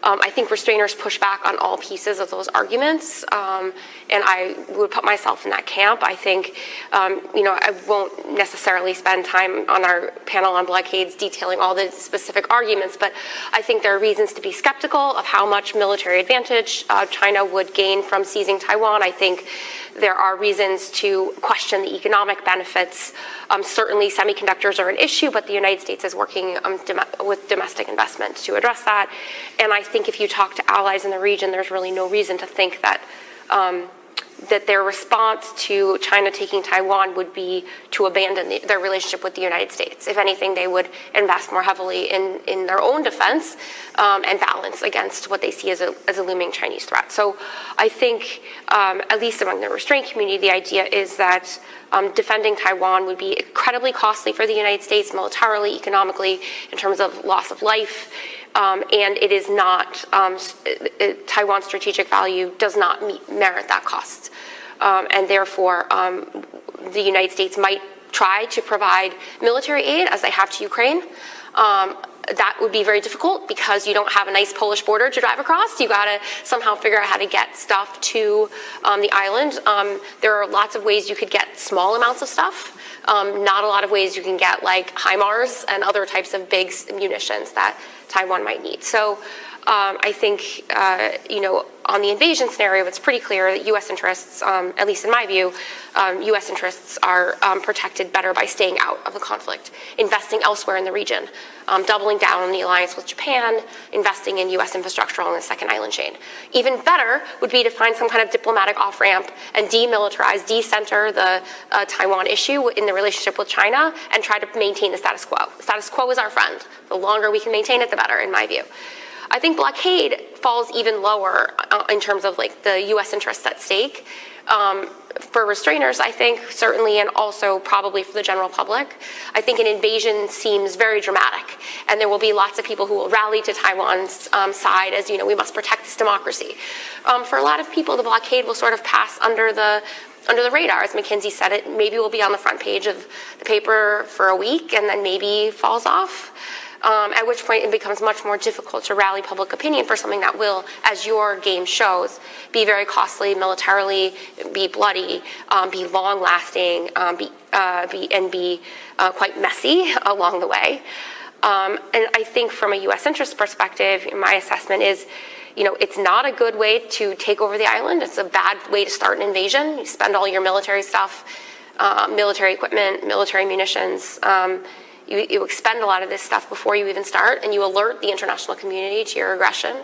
I think restrainers push back on all pieces of those arguments, and I would put myself in that camp. I think, I won't necessarily spend time on our panel on blockades detailing all the specific arguments, but I think there are reasons to be skeptical of how much military advantage China would gain from seizing Taiwan. I think there are reasons to question the economic benefits. Certainly semiconductors are an issue, but the United States is working with domestic investment to address that. And I think if you talk to allies in the region, there's really no reason to think that that their response to China taking Taiwan would be to abandon their relationship with the United States. If anything, they would invest more heavily in their own defense and balance against what they see as a looming Chinese threat. So I think, at least among the restraint community, the idea is that defending Taiwan would be incredibly costly for the United States, militarily, economically, in terms of loss of life. And it is not, Taiwan's strategic value does not merit that cost. And therefore, the United States might try to provide military aid, as they have to Ukraine. That would be very difficult because you don't have a nice Polish border to drive across. You got to somehow figure out how to get stuff to the island. There are lots of ways you could get small amounts of stuff. Not a lot of ways you can get like HIMARS and other types of big munitions that Taiwan might need. So I think, on the invasion scenario, it's pretty clear that U.S. interests, at least in my view, U.S. interests are protected better by staying out of the conflict, investing elsewhere in the region, doubling down on the alliance with Japan, investing in U.S. infrastructure on the second island chain. Even better would be to find some kind of diplomatic off-ramp and demilitarize, decenter the Taiwan issue in the relationship with China and try to maintain the status quo. Status quo is our friend. The longer we can maintain it, the better, in my view. I think blockade falls even lower in terms of like the U.S. interests at stake. For restrainers, I think, certainly, and also probably for the general public, I think an invasion seems very dramatic, and there will be lots of people who will rally to Taiwan's side as, we must protect this democracy. For a lot of people, the blockade will sort of pass under the radar. As McKinsey said, it maybe will be on the front page of the paper for a week and then maybe falls off. At which point it becomes much more difficult to rally public opinion for something that will, as your game shows, be very costly militarily, be bloody, be long-lasting, be quite messy along the way. And I think from a U.S. interest perspective, my assessment is, it's not a good way to take over the island. It's a bad way to start an invasion. You spend all your military stuff, military equipment, military munitions. You expend a lot of this stuff before you even start, and you alert the international community to your aggression.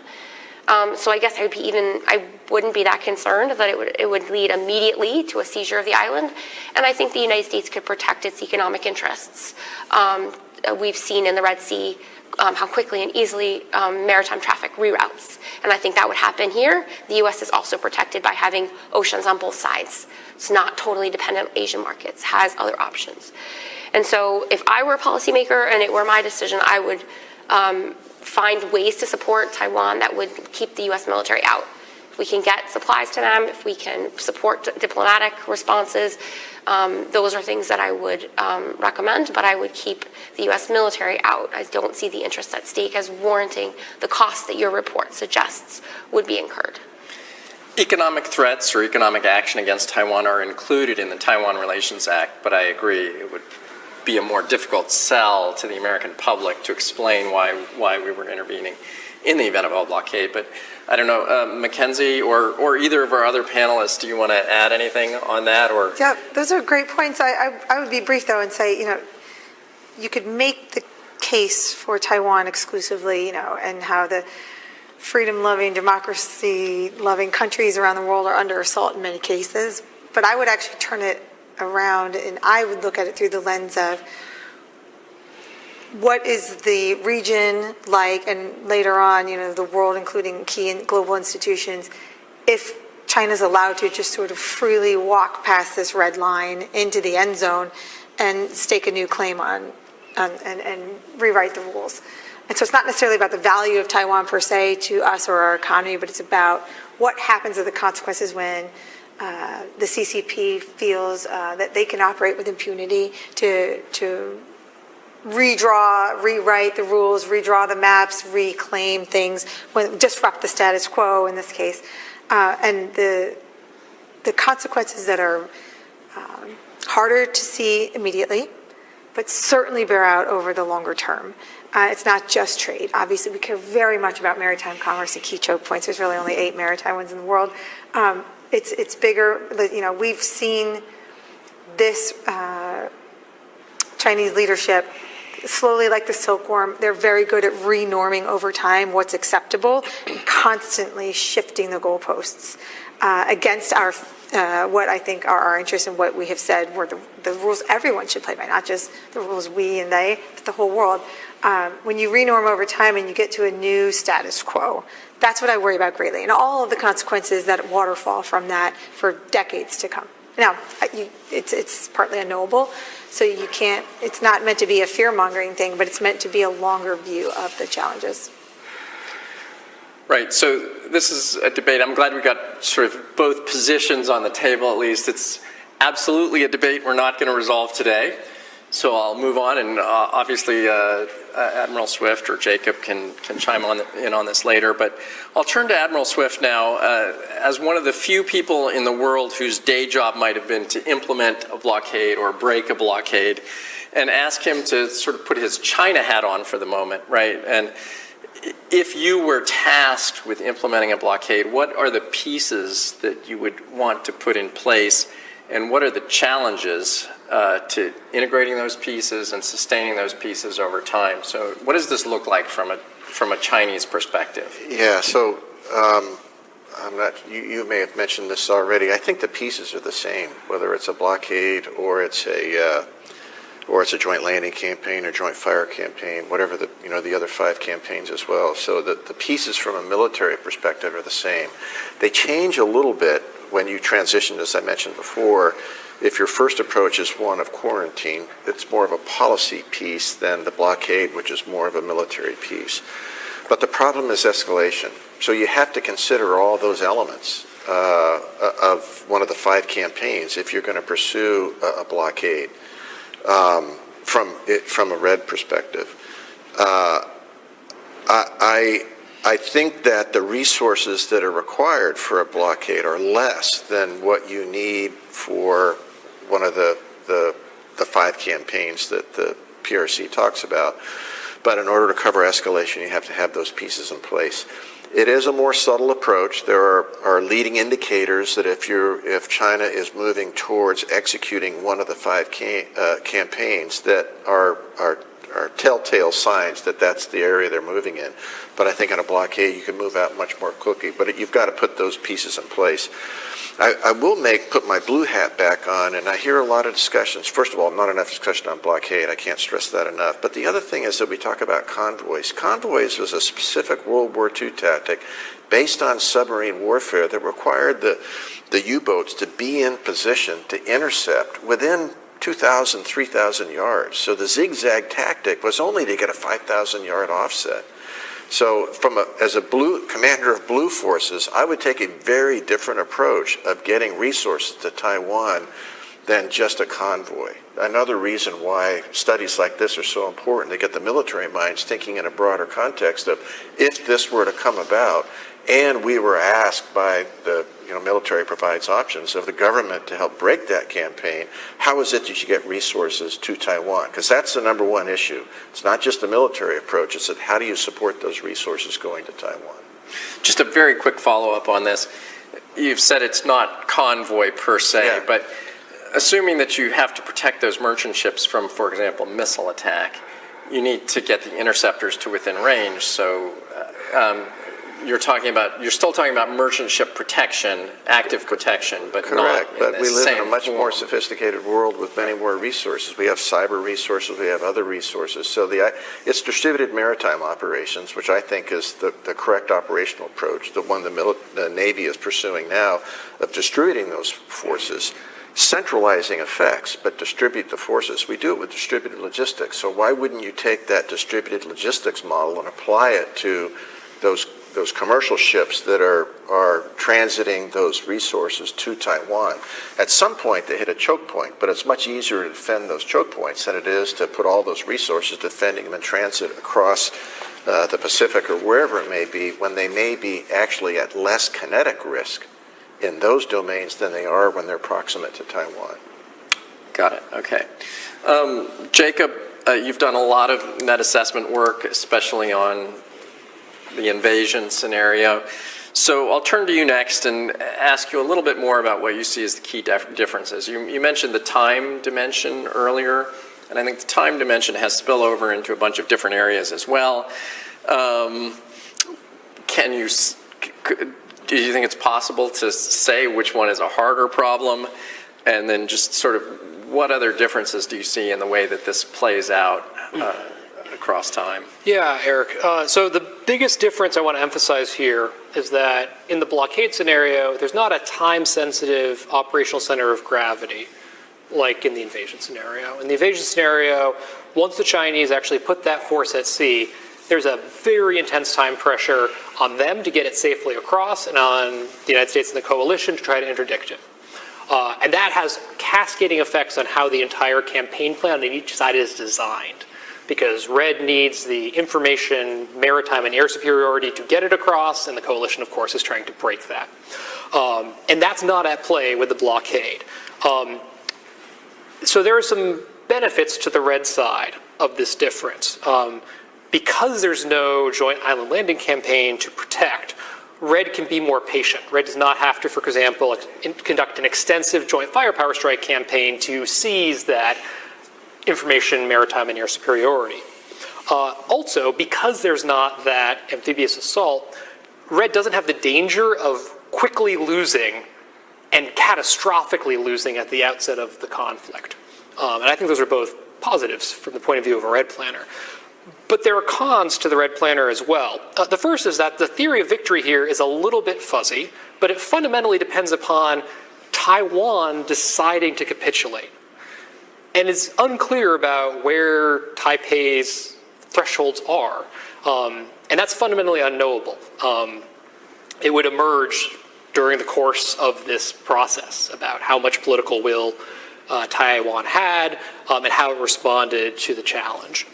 So I guess I wouldn't be that concerned that it would lead immediately to a seizure of the island. And I think the United States could protect its economic interests. We've seen in the Red Sea how quickly and easily maritime traffic reroutes. And I think that would happen here. The U.S. is also protected by having oceans on both sides. It's not totally dependent on Asian markets, has other options. And so if I were a policymaker and it were my decision, I would find ways to support Taiwan that would keep the U.S. military out. If we can get supplies to them, if we can support diplomatic responses, those are things that I would recommend, but I would keep the U.S. military out. I don't see the interests at stake as warranting the cost that your report suggests would be incurred. Economic threats or economic action against Taiwan are included in the Taiwan Relations Act, but I agree it would be a more difficult sell to the American public to explain why we were intervening in the event of a blockade. But I don't know, Mackenzie or either of our other panelists, do you want to add anything on that? Or Yeah, those are great points. I would be brief, though, and say, you could make the case for Taiwan exclusively, and how the freedom-loving, democracy-loving countries around the world are under assault in many cases. But I would actually turn it around, and I would look at it through the lens of what is the region like, and later on, the world, including key global institutions, if China's allowed to just sort of freely walk past this red line into the end zone and stake a new claim on and rewrite the rules. And so it's not necessarily about the value of Taiwan per se to us or our economy, but it's about what happens of the consequences when the CCP feels that they can operate with impunity to rewrite the rules, redraw the maps, reclaim things, disrupt the status quo in this case. And the consequences that are harder to see immediately, but certainly bear out over the longer term. It's not just trade. Obviously, we care very much about maritime commerce and key choke points. There's really only 8 maritime ones in the world. It's bigger. We've seen this Chinese leadership slowly, like the silkworm. They're very good at renorming over time what's acceptable and constantly shifting the goalposts against our what I think are our interests and what we have said were the rules everyone should play by, not just the rules we and they, but the whole world. When you renorm over time and you get to a new status quo, that's what I worry about greatly, and all of the consequences that waterfall from that for decades to come. Now, it's partly unknowable, so you can't, it's not meant to be a fear-mongering thing, but it's meant to be a longer view of the challenges. Right, so this is a debate. I'm glad we got sort of both positions on the table, at least. It's absolutely a debate we're not going to resolve today. So I'll move on, and obviously Admiral Swift or Jacob can chime in on this later. But I'll turn to Admiral Swift now. As one of the few people in the world whose day job might have been to implement a blockade or break a blockade, and ask him to sort of put his China hat on for the moment, right? And if you were tasked with implementing a blockade, what are the pieces that you would want to put in place, and what are the challenges to integrating those pieces and sustaining those pieces over time? So what does this look like from a Chinese perspective? Yeah, so you may have mentioned this already. I think the pieces are the same, whether it's a blockade or it's a joint landing campaign or joint fire campaign, whatever the other 5 campaigns as well. So the pieces from a military perspective are the same. They change a little bit when you transition, as I mentioned before. If your first approach is one of quarantine, it's more of a policy piece than the blockade, which is more of a military piece. But the problem is escalation. So you have to consider all those elements of one of the 5 campaigns if you're going to pursue a blockade. From a red perspective, I think that the resources that are required for a blockade are less than what you need for one of the 5 campaigns that the PRC talks about. But in order to cover escalation, you have to have those pieces in place. It is a more subtle approach. There are leading indicators that if China is moving towards executing one of the 5 campaigns, that are telltale signs that that's the area they're moving in. But I think in a blockade you can move out much more quickly. But you've got to put those pieces in place. I will put my blue hat back on, and I hear a lot of discussions. First of all, not enough discussion on blockade. I can't stress that enough. But the other thing is that we talk about convoys. Convoys was a specific World War II tactic based on submarine warfare that required the U-boats to be in position to intercept within 2,000, 3,000 yards. So the zigzag tactic was only to get a 5,000-yard offset. So as a commander of blue forces, I would take a very different approach of getting resources to Taiwan than just a convoy. Another reason why studies like this are so important, to get the military minds thinking in a broader context of if this were to come about, and we were asked by the military provides options of the government to help break that campaign, how is it that you get resources to Taiwan? Because that's the number one issue. It's not just the military approach, it's that how do you support those resources going to Taiwan? Just a very quick follow-up on this. You've said it's not convoy per se, Yeah. but assuming that you have to protect those merchant ships from, for example, missile attack, you need to get the interceptors to within range. So you're still talking about merchant ship protection, active protection, but Correct, not but in we the live in same a much form. more sophisticated world with many more resources. We have cyber resources, we have other resources. So it's distributed maritime operations, which I think is the correct operational approach, the one the Navy is pursuing now, of distributing those forces, centralizing effects, but distribute the forces. We do it with distributed logistics. So why wouldn't you take that distributed logistics model and apply it to those commercial ships that are transiting those resources to Taiwan? At some point, they hit a choke point, but it's much easier to defend those choke points than it is to put all those resources defending them in transit across the Pacific or wherever it may be, when they may be actually at less kinetic risk in those domains than they are when they're proximate to Taiwan. Got it. Okay. Jacob, you've done a lot of net assessment work, especially on the invasion scenario. So I'll turn to you next and ask you a little bit more about what you see as the key differences. You mentioned the time dimension earlier, and I think the time dimension has spillover into a bunch of different areas as well. do you think it's possible to say which one is a harder problem? And then just sort of what other differences do you see in the way that this plays out across time? Yeah, Eric. So the biggest difference I want to emphasize here is that in the blockade scenario, there's not a time-sensitive operational center of gravity like in the invasion scenario. In the invasion scenario, once the Chinese actually put that force at sea, there's a very intense time pressure on them to get it safely across and on the United States and the coalition to try to interdict it. And that has cascading effects on how the entire campaign plan on each side is designed. Because Red needs the information, maritime and air superiority to get it across, and the coalition, of course, is trying to break that. And that's not at play with the blockade. So there are some benefits to the Red side of this difference. Because there's no joint island landing campaign to protect, Red can be more patient. Red does not have to, for example, conduct an extensive joint firepower strike campaign to seize that information, maritime, and air superiority. Also, because there's not that amphibious assault, Red doesn't have the danger of quickly losing and catastrophically losing at the outset of the conflict. And I think those are both positives from the point of view of a Red planner. But there are cons to the Red planner as well. The first is that the theory of victory here is a little bit fuzzy, but it fundamentally depends upon Taiwan deciding to capitulate. And it's unclear about where Taipei's thresholds are. And that's fundamentally unknowable. It would emerge during the course of this process about how much political will Taiwan had and how it responded to the challenge.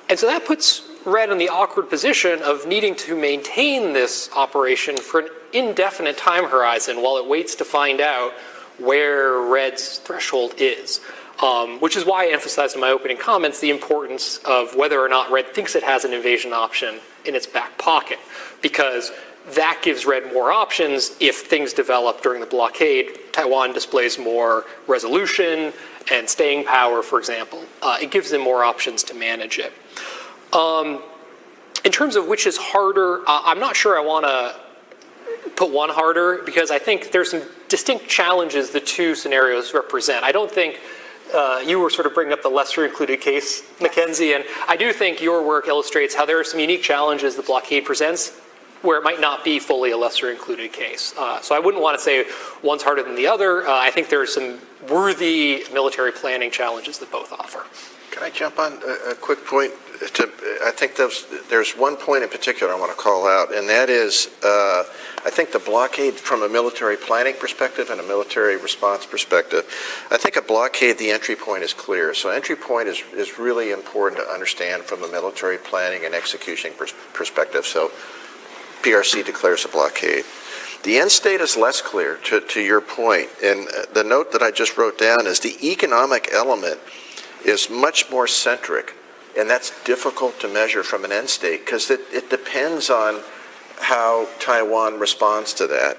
And so that puts Red in the awkward position of needing to maintain this operation for an indefinite time horizon while it waits to find out where Red's threshold is. Which is why I emphasized in my opening comments the importance of whether or not Red thinks it has an invasion option in its back pocket, because that gives Red more options if things develop during the blockade. Taiwan displays more resolution and staying power, for example. It gives them more options to manage it. In terms of which is harder, I'm not sure I want to put one harder, because I think there's some distinct challenges the two scenarios represent. I don't think you were sort of bringing up the lesser included case, Mackenzie, and I do think your work illustrates how there are some unique challenges the blockade presents where it might not be fully a lesser included case. So I wouldn't want to say one's harder than the other. I think there are some worthy military planning challenges that both offer. Can I jump on a quick point? I think there's one point in particular I want to call out, and that is I think the blockade from a military planning perspective and a military response perspective, I think a blockade, the entry point is clear. So entry point is really important to understand from a military planning and execution perspective. So PRC declares a blockade. The end state is less clear, to your point, and the note that I just wrote down is the economic element is much more centric, and that's difficult to measure from an end state because it depends on how Taiwan responds to that.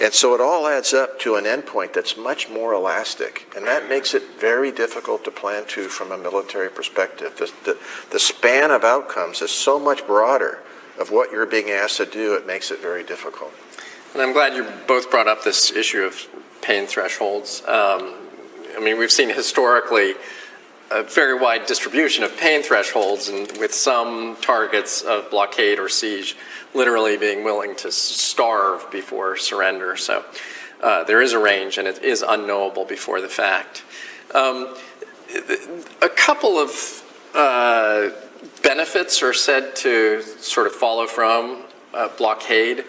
And so it all adds up to an endpoint that's much more elastic, and that makes it very difficult to plan to from a military perspective. The span of outcomes is so much broader of what you're being asked to do, it makes it very difficult. And I'm glad you both brought up this issue of pain thresholds. I mean, we've seen historically a very wide distribution of pain thresholds, and with some targets of blockade or siege literally being willing to starve before surrender. So there is a range, and it is unknowable before the fact. A couple of benefits are said to sort of follow from blockade.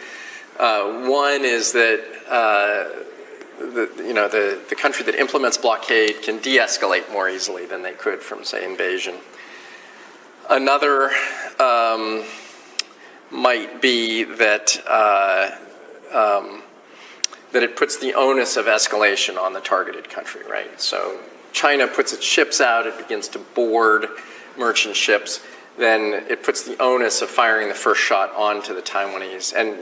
One is that the country that implements blockade can de-escalate more easily than they could from, say, invasion. Another might be that that it puts the onus of escalation on the targeted country, right? So China puts its ships out, it begins to board merchant ships, then it puts the onus of firing the first shot onto the Taiwanese. And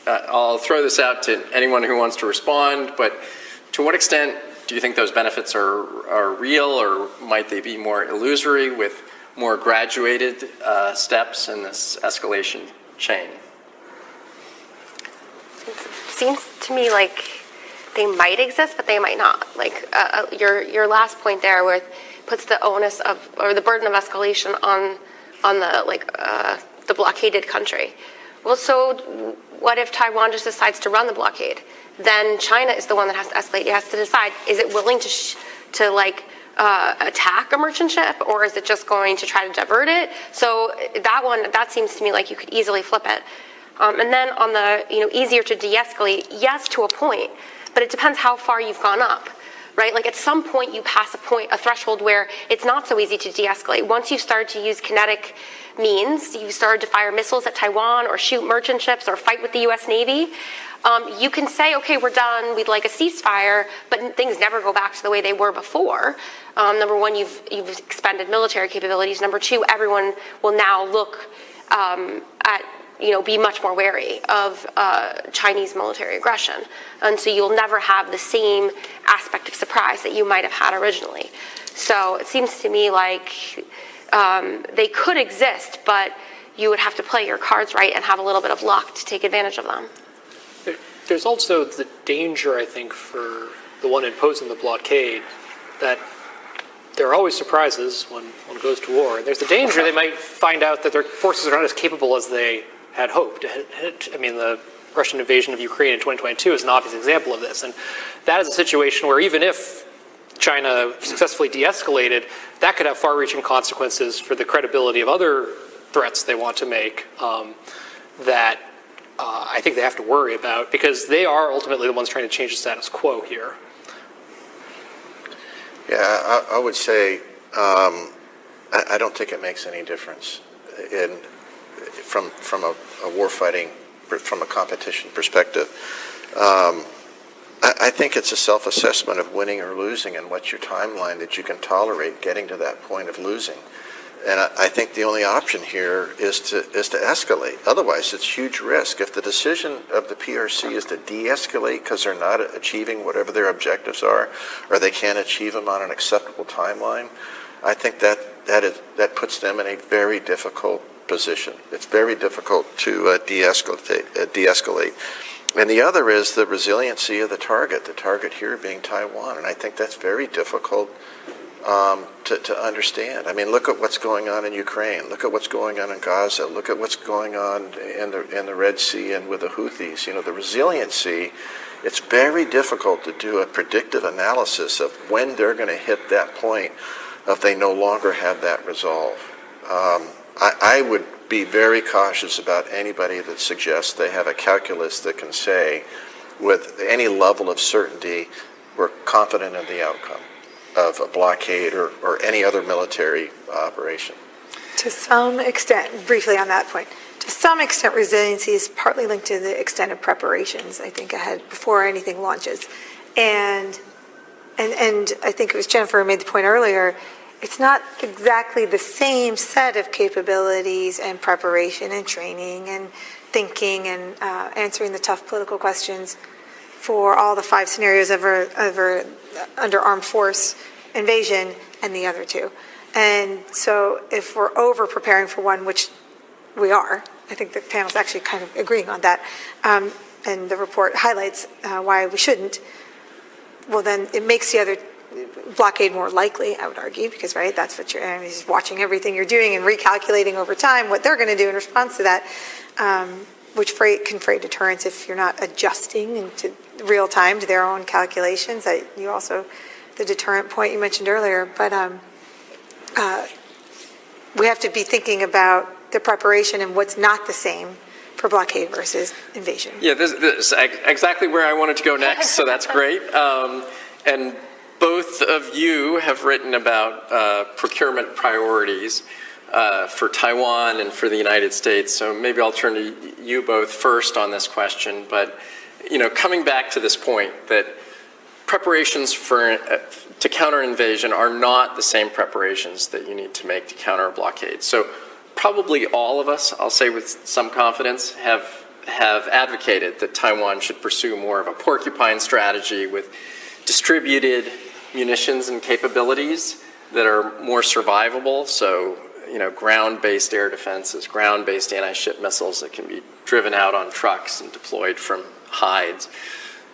I'll throw this out to anyone who wants to respond, but to what extent do you think those benefits are real, or might they be more illusory with more graduated steps in this escalation chain? Seems to me like they might exist, but they might not. Like your last point there, where it puts the onus of or the burden of escalation on the blockaded country. Well, so what if Taiwan just decides to run the blockade? Then China is the one that has to escalate. It has to decide: is it willing to attack a merchant ship, or is it just going to try to divert it? So that seems to me like you could easily flip it. And then on the easier to de-escalate, yes, to a point, but it depends how far you've gone up, right? Like at some point you pass a threshold where it's not so easy to de-escalate. Once you start to use kinetic means, you started to fire missiles at Taiwan or shoot merchant ships or fight with the U.S. Navy, you can say, okay, we're done, we'd like a ceasefire, but things never go back to the way they were before. Number one, you've expended military capabilities. Number two, everyone will now look be much more wary of Chinese military aggression. And so you'll never have the same aspect of surprise that you might have had originally. So it seems to me like they could exist, but you would have to play your cards right and have a little bit of luck to take advantage of them. There's also the danger, I think, for the one imposing the blockade, that there are always surprises when one goes to war. There's the danger they might find out that their forces are not as capable as they had hoped. I mean, the Russian invasion of Ukraine in 2022 is an obvious example of this. And that is a situation where even if China successfully de-escalated, that could have far-reaching consequences for the credibility of other threats they want to make that I think they have to worry about, because they are ultimately the ones trying to change the status quo here. Yeah, I would say I don't think it makes any difference from a warfighting, from a competition perspective. I think it's a self-assessment of winning or losing, and what's your timeline that you can tolerate getting to that point of losing. And I think the only option here is to escalate. Otherwise, it's huge risk. If the decision of the PRC is to de-escalate because they're not achieving whatever their objectives are, or they can't achieve them on an acceptable timeline, I think that puts them in a very difficult position. It's very difficult to de-escalate. And the other is the resiliency of the target here being Taiwan. And I think that's very difficult to understand. I mean, look at what's going on in Ukraine. Look at what's going on in Gaza. Look at what's going on in the Red Sea and with the Houthis. The resiliency, it's very difficult to do a predictive analysis of when they're going to hit that point if they no longer have that resolve. I would be very cautious about anybody that suggests they have a calculus that can say with any level of certainty we're confident in the outcome of a blockade or any other military operation. To some extent, briefly on that point, to some extent resiliency is partly linked to the extent of preparations, I think, ahead before anything launches. And I think it was Jennifer who made the point earlier, it's not exactly the same set of capabilities and preparation and training and thinking and answering the tough political questions for all the 5 scenarios ever under armed force invasion and the other 2. And so if we're over preparing for one, which we are, I think the panel's actually kind of agreeing on that, and the report highlights why we shouldn't, well then it makes the other blockade more likely, I would argue, because that's what you're just watching everything you're doing and recalculating over time what they're going to do in response to that, which can create deterrence if you're not adjusting into real time to their own calculations. You also, the deterrent point you mentioned earlier, but we have to be thinking about the preparation and what's not the same for blockade versus invasion. Yeah, this is exactly where I wanted to go next, so that's great. And both of you have written about procurement priorities for Taiwan and for the United States, so maybe I'll turn to you both first on this question. But coming back to this point that preparations to counter invasion are not the same preparations that you need to make to counter a blockade. So probably all of us, I'll say with some confidence, have advocated that Taiwan should pursue more of a porcupine strategy with distributed munitions and capabilities that are more survivable. So, ground-based air defenses, ground-based anti-ship missiles that can be driven out on trucks and deployed from hides.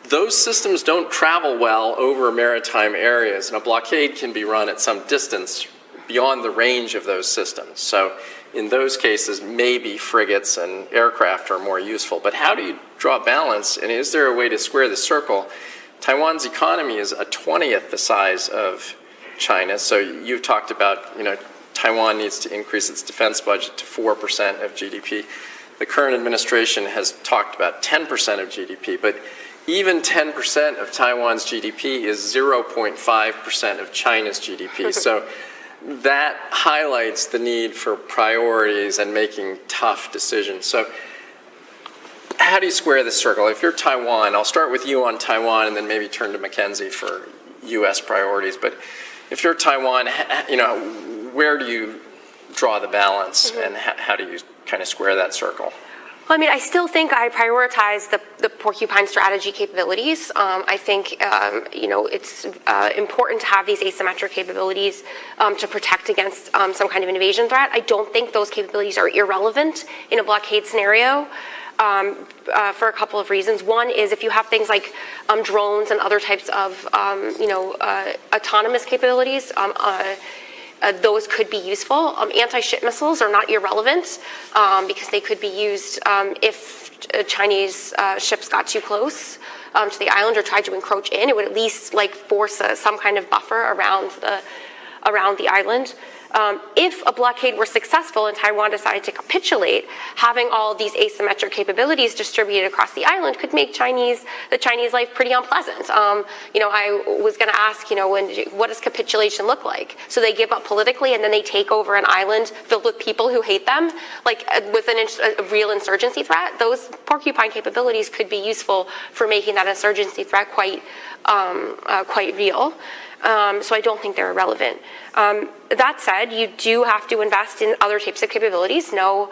Those systems don't travel well over maritime areas, and a blockade can be run at some distance beyond the range of those systems. So in those cases, maybe frigates and aircraft are more useful. But how do you draw balance, and is there a way to square the circle? Taiwan's economy is a 20th the size of China, so you've talked about, Taiwan needs to increase its defense budget to 4% of GDP. The current administration has talked about 10% of GDP, but even 10% of Taiwan's GDP is 0.5% of China's GDP. So that highlights the need for priorities and making tough decisions. So how do you square this circle? If you're Taiwan, I'll start with you on Taiwan and then maybe turn to Mackenzie for U.S. priorities. But if you're Taiwan, where do you draw the balance, and how do you kind of square that circle? Well, I still think I prioritize the porcupine strategy capabilities. I think, it's important to have these asymmetric capabilities to protect against some kind of invasion threat. I don't think those capabilities are irrelevant in a blockade scenario for a couple of reasons. One is if you have things like drones and other types of, autonomous capabilities, those could be useful. Anti-ship missiles are not irrelevant because they could be used if Chinese ships got too close to the island or tried to encroach in. It would at least force some kind of buffer around the island. If a blockade were successful and Taiwan decided to capitulate, having all these asymmetric capabilities distributed across the island could make the Chinese life pretty unpleasant. I was going to ask, what does capitulation look like? So they give up politically and then they take over an island filled with people who hate them, with a real insurgency threat. Those porcupine capabilities could be useful for making that insurgency threat quite real. So I don't think they're irrelevant. That said, you do have to invest in other types of capabilities. No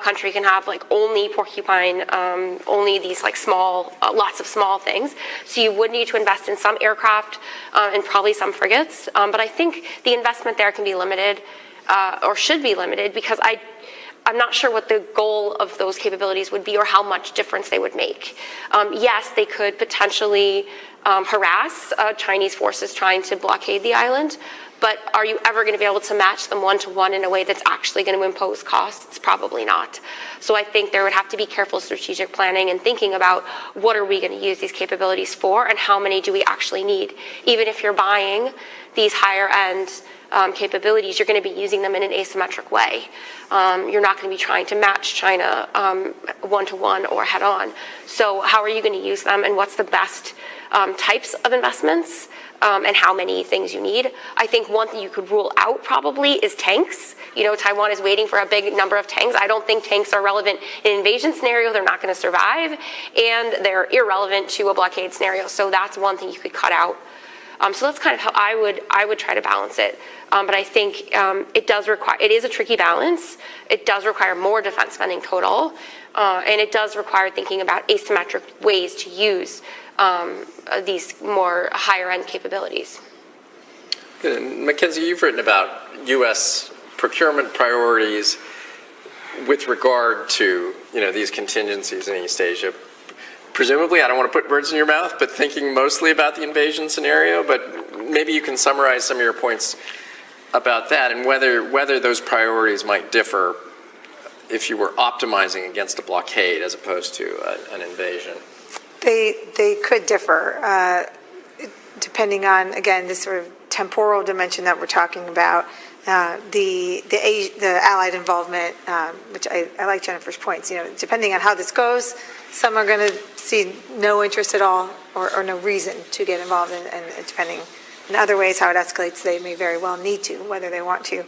country can have only porcupine, only these small, lots of small things. So you would need to invest in some aircraft and probably some frigates. But I think the investment there can be limited or should be limited because I'm not sure what the goal of those capabilities would be or how much difference they would make. Yes, they could potentially harass Chinese forces trying to blockade the island, but are you ever going to be able to match them one-to-one in a way that's actually going to impose costs? Probably not. So I think there would have to be careful strategic planning and thinking about what are we going to use these capabilities for and how many do we actually need. Even if you're buying these higher-end capabilities, you're going to be using them in an asymmetric way. You're not going to be trying to match China one-to-one or head-on. So how are you going to use them, and what's the best types of investments and how many things you need? I think one thing you could rule out probably is tanks. Taiwan is waiting for a big number of tanks. I don't think tanks are relevant in an invasion scenario. They're not going to survive, and they're irrelevant to a blockade scenario. So that's one thing you could cut out. So that's kind of how I would try to balance it. But I think it is a tricky balance. It does require more defense spending total, and it does require thinking about asymmetric ways to use these more higher end capabilities. Good. And Mackenzie, you've written about U.S. procurement priorities with regard to these contingencies in East Asia. Presumably, I don't want to put words in your mouth, but thinking mostly about the invasion scenario, but maybe you can summarize some of your points about that and whether those priorities might differ if you were optimizing against a blockade as opposed to an invasion. They could differ, depending on, again, this sort of temporal dimension that we're talking about, the Allied involvement, which I like Jennifer's points. Depending on how this goes, some are going to see no interest at all or no reason to get involved in, and depending in other ways how it escalates, they may very well need to, whether they want to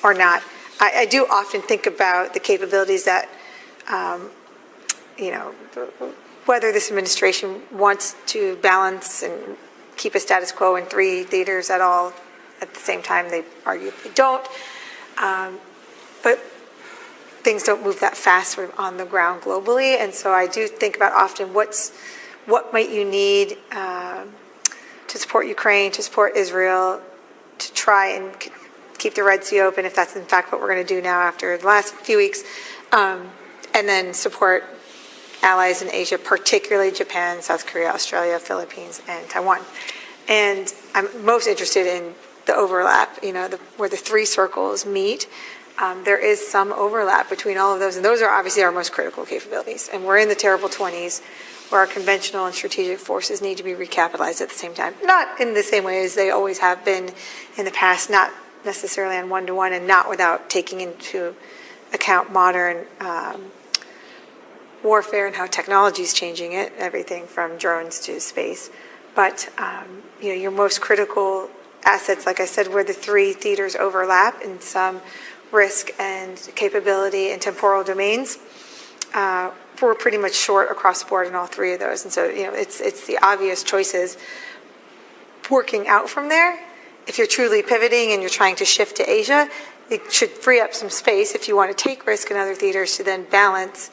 or not. I do often think about the capabilities that, whether this administration wants to balance and keep a status quo in 3 theaters at all. At the same time, they arguably don't. But things don't move that fast sort of on the ground globally. And so I do think about often what might you need to support Ukraine, to support Israel, to try and keep the Red Sea open, if that's in fact what we're going to do now after the last few weeks, and then support allies in Asia, particularly Japan, South Korea, Australia, Philippines, and Taiwan. And I'm most interested in the overlap, where the three circles meet. There is some overlap between all of those, and those are obviously our most critical capabilities. And we're in the terrible 20s, where our conventional and strategic forces need to be recapitalized at the same time. Not in the same way as they always have been in the past, not necessarily on one-to-one, and not without taking into account modern warfare and how technology is changing it, everything from drones to space. But your most critical assets, like I said, where the three theaters overlap in some risk and capability and temporal domains, we're pretty much short across the board in all three of those. And so, it's the obvious choices. Working out from there, if you're truly pivoting and you're trying to shift to Asia, it should free up some space if you want to take risk in other theaters to then balance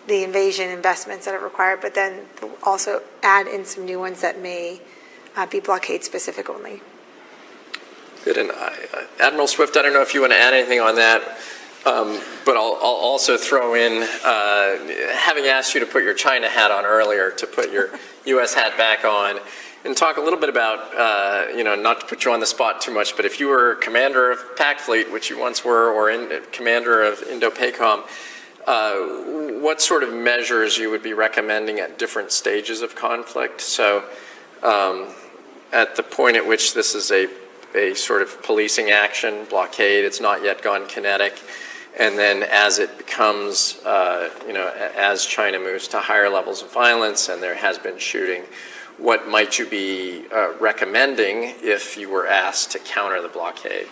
the invasion investments that are required, but then also add in some new ones that may be blockade specific only. Good. And Admiral Swift, I don't know if you want to add anything on that, but I'll also throw in, having asked you to put your China hat on earlier, to put your U.S. hat back on, and talk a little bit about, not to put you on the spot too much, but if you were commander of PAC Fleet, which you once were, or commander of Indo-PACOM, what sort of measures you would be recommending at different stages of conflict? So at the point at which this is a sort of policing action, blockade, it's not yet gone kinetic, and then as it becomes, as China moves to higher levels of violence and there has been shooting, what might you be recommending if you were asked to counter the blockade?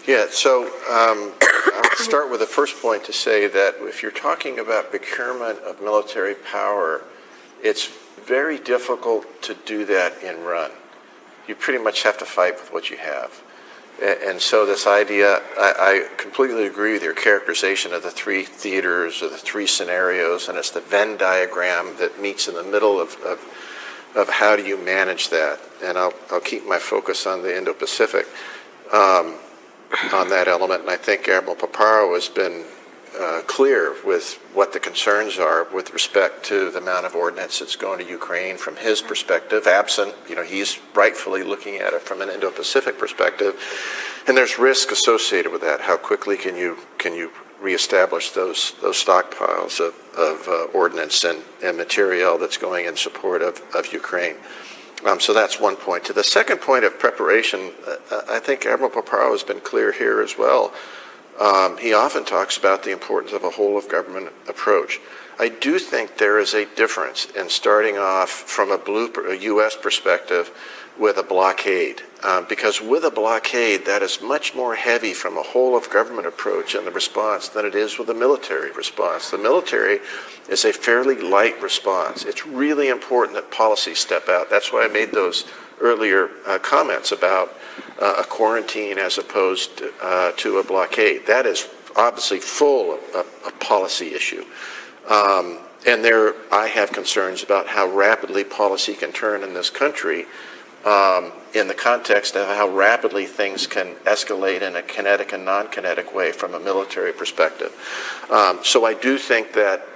Yeah, so I'll start with the first point to say that if you're talking about procurement of military power, it's very difficult to do that in run. You pretty much have to fight with what you have. And so this idea, I completely agree with your characterization of the three theaters or the three scenarios, and it's the Venn diagram that meets in the middle of how do you manage that. And I'll keep my focus on the Indo-Pacific on that element. And I think Admiral Paparo has been clear with what the concerns are with respect to the amount of ordnance that's going to Ukraine from his perspective, absent, he's rightfully looking at it from an Indo-Pacific perspective. And there's risk associated with that. How quickly can you reestablish those stockpiles of ordnance and material that's going in support of Ukraine? So that's one point. To the second point of preparation, I think Admiral Paparo has been clear here as well. He often talks about the importance of a whole-of-government approach. I do think there is a difference in starting off from a U.S. perspective with a blockade, because with a blockade, that is much more heavy from a whole-of-government approach in the response than it is with a military response. The military is a fairly light response. It's really important that policies step out. That's why I made those earlier comments about a quarantine as opposed to a blockade. That is obviously full of a policy issue. And there I have concerns about how rapidly policy can turn in this country in the context of how rapidly things can escalate in a kinetic and non-kinetic way from a military perspective. So I do think that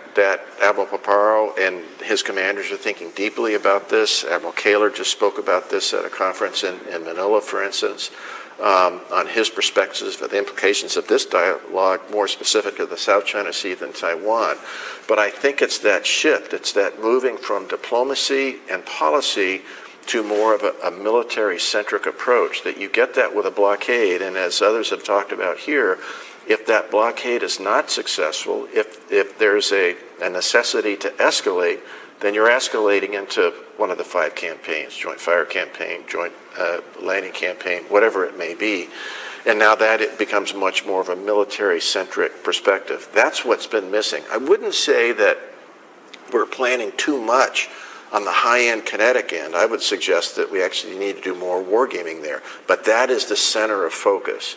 Admiral Paparo and his commanders are thinking deeply about this. Admiral Kaler just spoke about this at a conference in Manila, for instance, on his perspectives of the implications of this dialogue, more specific to the South China Sea than Taiwan. But I think it's that shift. It's that moving from diplomacy and policy to more of a military-centric approach, that you get that with a blockade. And as others have talked about here, if that blockade is not successful, if there's a necessity to escalate, then you're escalating into one of the 5 campaigns, joint fire campaign, joint landing campaign, whatever it may be. And now that it becomes much more of a military-centric perspective. That's what's been missing. I wouldn't say that we're planning too much on the high-end kinetic end. I would suggest that we actually need to do more wargaming there. But that is the center of focus.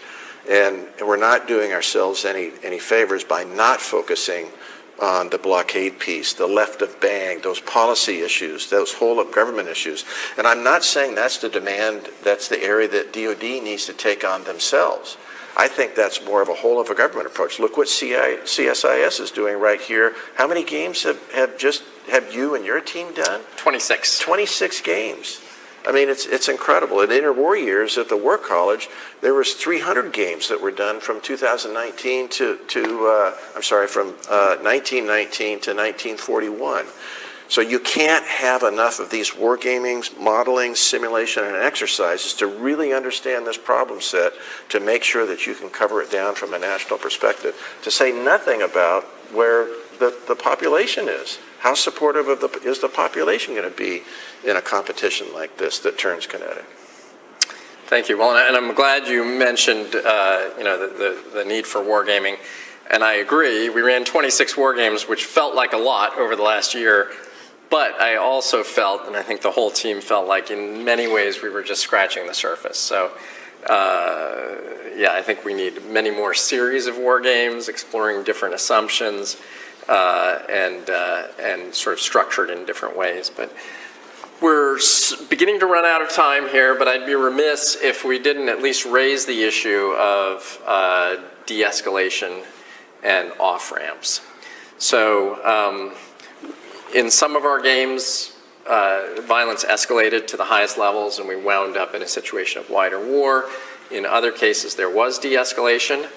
And we're not doing ourselves any favors by not focusing on the blockade piece, the left of bang, those policy issues, those whole-of-government issues. And I'm not saying that's the demand, that's the area that DOD needs to take on themselves. I think that's more of a whole of a government approach. Look what CSIS is doing right here. How many games have you and your team done? 26. 26 games. I mean, it's incredible. In interwar years at the War College, there was 300 games that were done from 2019 from 1919 to 1941. So you can't have enough of these wargaming, modeling, simulation, and exercises to really understand this problem set to make sure that you can cover it down from a national perspective. To say nothing about where the population is. How supportive is the population going to be in a competition like this that turns kinetic? Thank you. Well, and I'm glad you mentioned the need for wargaming. And I agree. We ran 26 war games, which felt like a lot over the last year. But I also felt, and I think the whole team felt like in many ways we were just scratching the surface. So, I think we need many more series of war games, exploring different assumptions, and sort of structured in different ways. But we're beginning to run out of time here, but I'd be remiss if we didn't at least raise the issue of de-escalation and off-ramps. So in some of our games, violence escalated to the highest levels and we wound up in a situation of wider war. In other cases, there was de-escalation.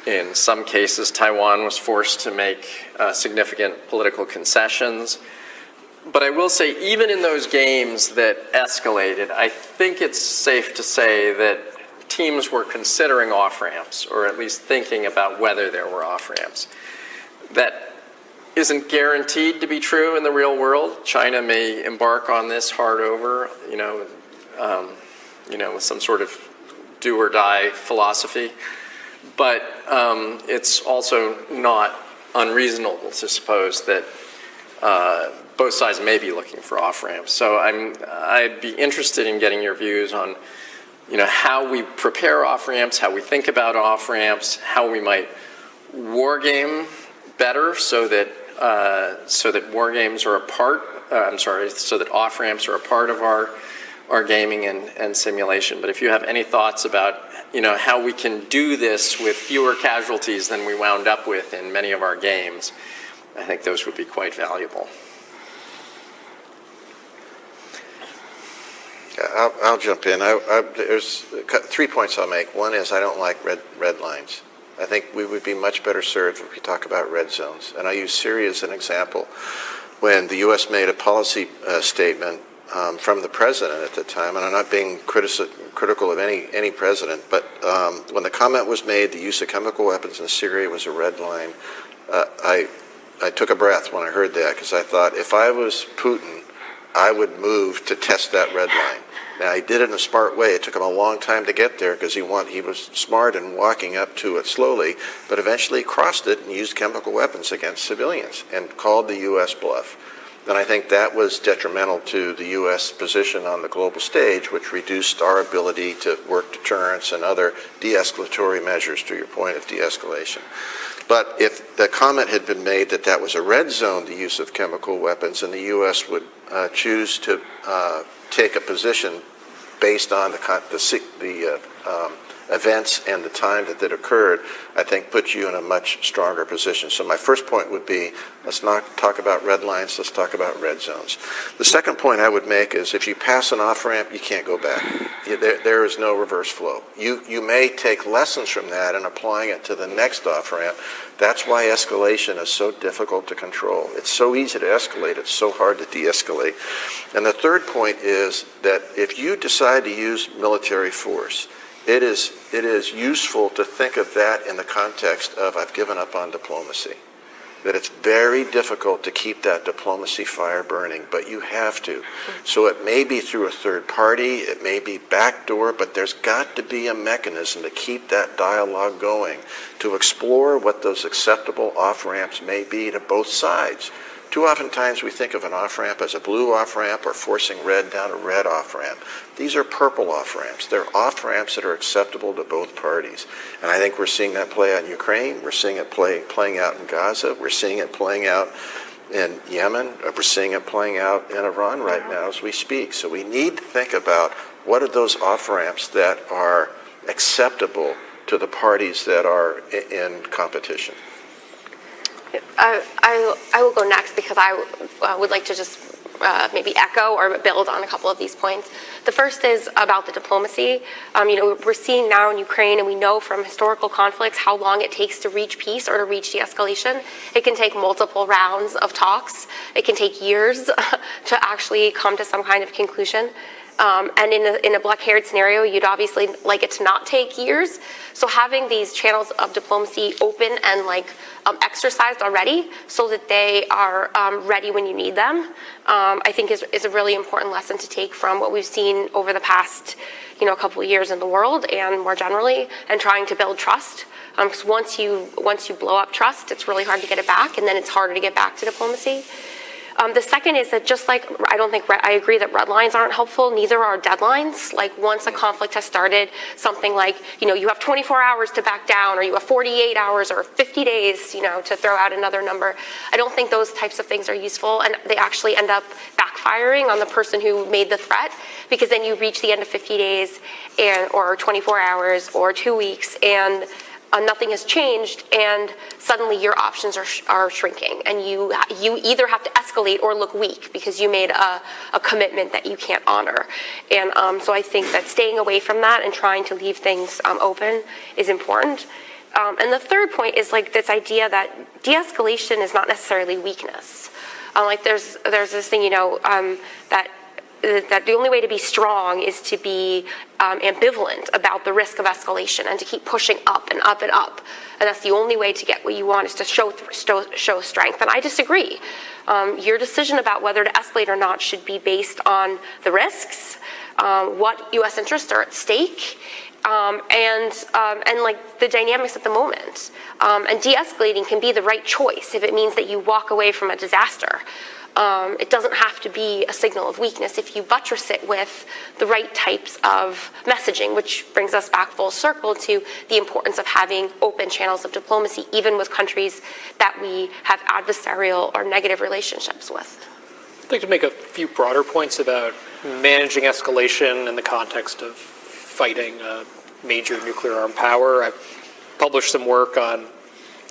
In some cases, Taiwan was forced to make significant political concessions. But I will say, even in those games that escalated, I think it's safe to say that teams were considering off-ramps, or at least thinking about whether there were off-ramps. That isn't guaranteed to be true in the real world. China may embark on this hard over, with some sort of do or die philosophy. But it's also not unreasonable to suppose that both sides may be looking for off-ramps. So I'd be interested in getting your views on, how we prepare off-ramps, how we think about off-ramps, how we might war game better so that war games are so that off-ramps are a part of our gaming and simulation. But if you have any thoughts about, how we can do this with fewer casualties than we wound up with in many of our games, I think those would be quite valuable. I'll jump in. There's 3 points I'll make. One is I don't like red lines. I think we would be much better served if we talk about red zones. And I use Syria as an example. When the U.S. made a policy statement from the president at the time, and I'm not being critical of any president, but when the comment was made, the use of chemical weapons in Syria was a red line, I took a breath when I heard that, because I thought, if I was Putin, I would move to test that red line. Now, he did it in a smart way. It took him a long time to get there because he was smart in walking up to it slowly, but eventually crossed it and used chemical weapons against civilians and called the U.S. bluff. And I think that was detrimental to the U.S. position on the global stage, which reduced our ability to work deterrence and other de-escalatory measures, to your point of de-escalation. But if the comment had been made that that was a red zone, the use of chemical weapons, and the U.S. would choose to take a position based on the events and the time that occurred, I think puts you in a much stronger position. So my first point would be, let's not talk about red lines, let's talk about red zones. The second point I would make is, if you pass an off-ramp, you can't go back. There is no reverse flow. You may take lessons from that and applying it to the next off-ramp. That's why escalation is so difficult to control. It's so easy to escalate, it's so hard to de-escalate. And the third point is that if you decide to use military force, it is useful to think of that in the context of, I've given up on diplomacy. That it's very difficult to keep that diplomacy fire burning, but you have to. So it may be through a third party, it may be backdoor, but there's got to be a mechanism to keep that dialogue going, to explore what those acceptable off-ramps may be to both sides. Too often times we think of an off-ramp as a blue off-ramp or forcing red down a red off-ramp. These are purple off-ramps. They're off-ramps that are acceptable to both parties. And I think we're seeing that play out in Ukraine. We're seeing it playing out in Gaza. We're seeing it playing out in Yemen. We're seeing it playing out in Iran right now as we speak. So we need to think about what are those off-ramps that are acceptable to to the parties that are in competition? I will go next because I would like to just maybe echo or build on a couple of these points. The first is about the diplomacy. We're seeing now in Ukraine, and we know from historical conflicts how long it takes to reach peace or to reach de-escalation. It can take multiple rounds of talks. It can take years to actually come to some kind of conclusion. And in a blockade scenario, you'd obviously like it to not take years. So having these channels of diplomacy open and exercised already so that they are ready when you need them, I think is a really important lesson to take from what we've seen over the past couple of years in the world and more generally, and trying to build trust. Because once you blow up trust, it's really hard to get it back, and then it's harder to get back to diplomacy. The second is that just like I agree that red lines aren't helpful, neither are deadlines. Like once a conflict has started, something like, you have 24 hours to back down, or you have 48 hours or 50 days, to throw out another number. I don't think those types of things are useful, and they actually end up backfiring on the person who made the threat, because then you reach the end of 50 days or 24 hours or 2 weeks, and nothing has changed, and suddenly your options are shrinking, and you either have to escalate or look weak because you made a commitment that you can't honor. And so I think that staying away from that and trying to leave things open is important. And the third point is this idea that de-escalation is not necessarily weakness. There's this thing, that the only way to be strong is to be ambivalent about the risk of escalation and to keep pushing up and up and up. And that's the only way to get what you want, is to show strength. And I disagree. Your decision about whether to escalate or not should be based on the risks, what U.S. interests are at stake, and the dynamics at the moment. And de-escalating can be the right choice if it means that you walk away from a disaster. It doesn't have to be a signal of weakness if you buttress it with the right types of messaging, which brings us back full circle to the importance of having open channels of diplomacy, even with countries that we have adversarial or negative relationships with. I'd like to make a few broader points about managing escalation in the context of fighting a major nuclear armed power. I've published some work on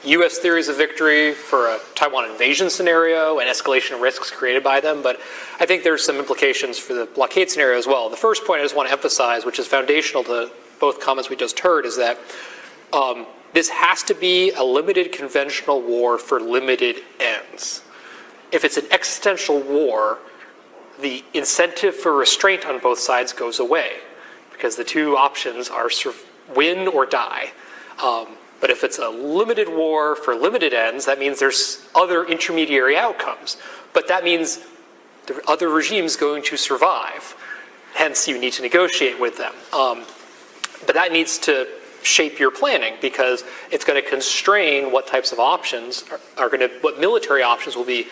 U.S. theories of victory for a Taiwan invasion scenario and escalation risks created by them, but I think there's some implications for the blockade scenario as well. The first point I just want to emphasize, which is foundational to both comments we just heard, is that this has to be a limited conventional war for limited ends. If it's an existential war, the incentive for restraint on both sides goes away, because the two options are win or die. But if it's a limited war for limited ends, that means there's other intermediary outcomes. But that means there are other regimes going to survive. Hence, you need to negotiate with them. But that needs to shape your planning, because it's going to constrain what types of options what military options will be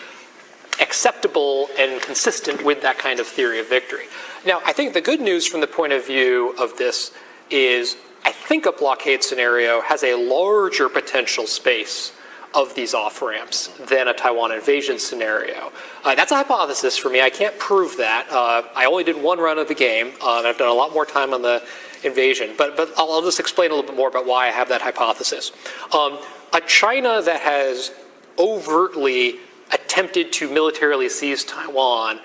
acceptable and consistent with that kind of theory of victory. Now, I think the good news from the point of view of this is, I think a blockade scenario has a larger potential space of these off-ramps than a Taiwan invasion scenario. That's a hypothesis for me. I can't prove that. I only did one run of the game, and I've done a lot more time on the invasion. But I'll just explain a little bit more about why I have that hypothesis. A China that has overtly attempted to militarily seize Taiwan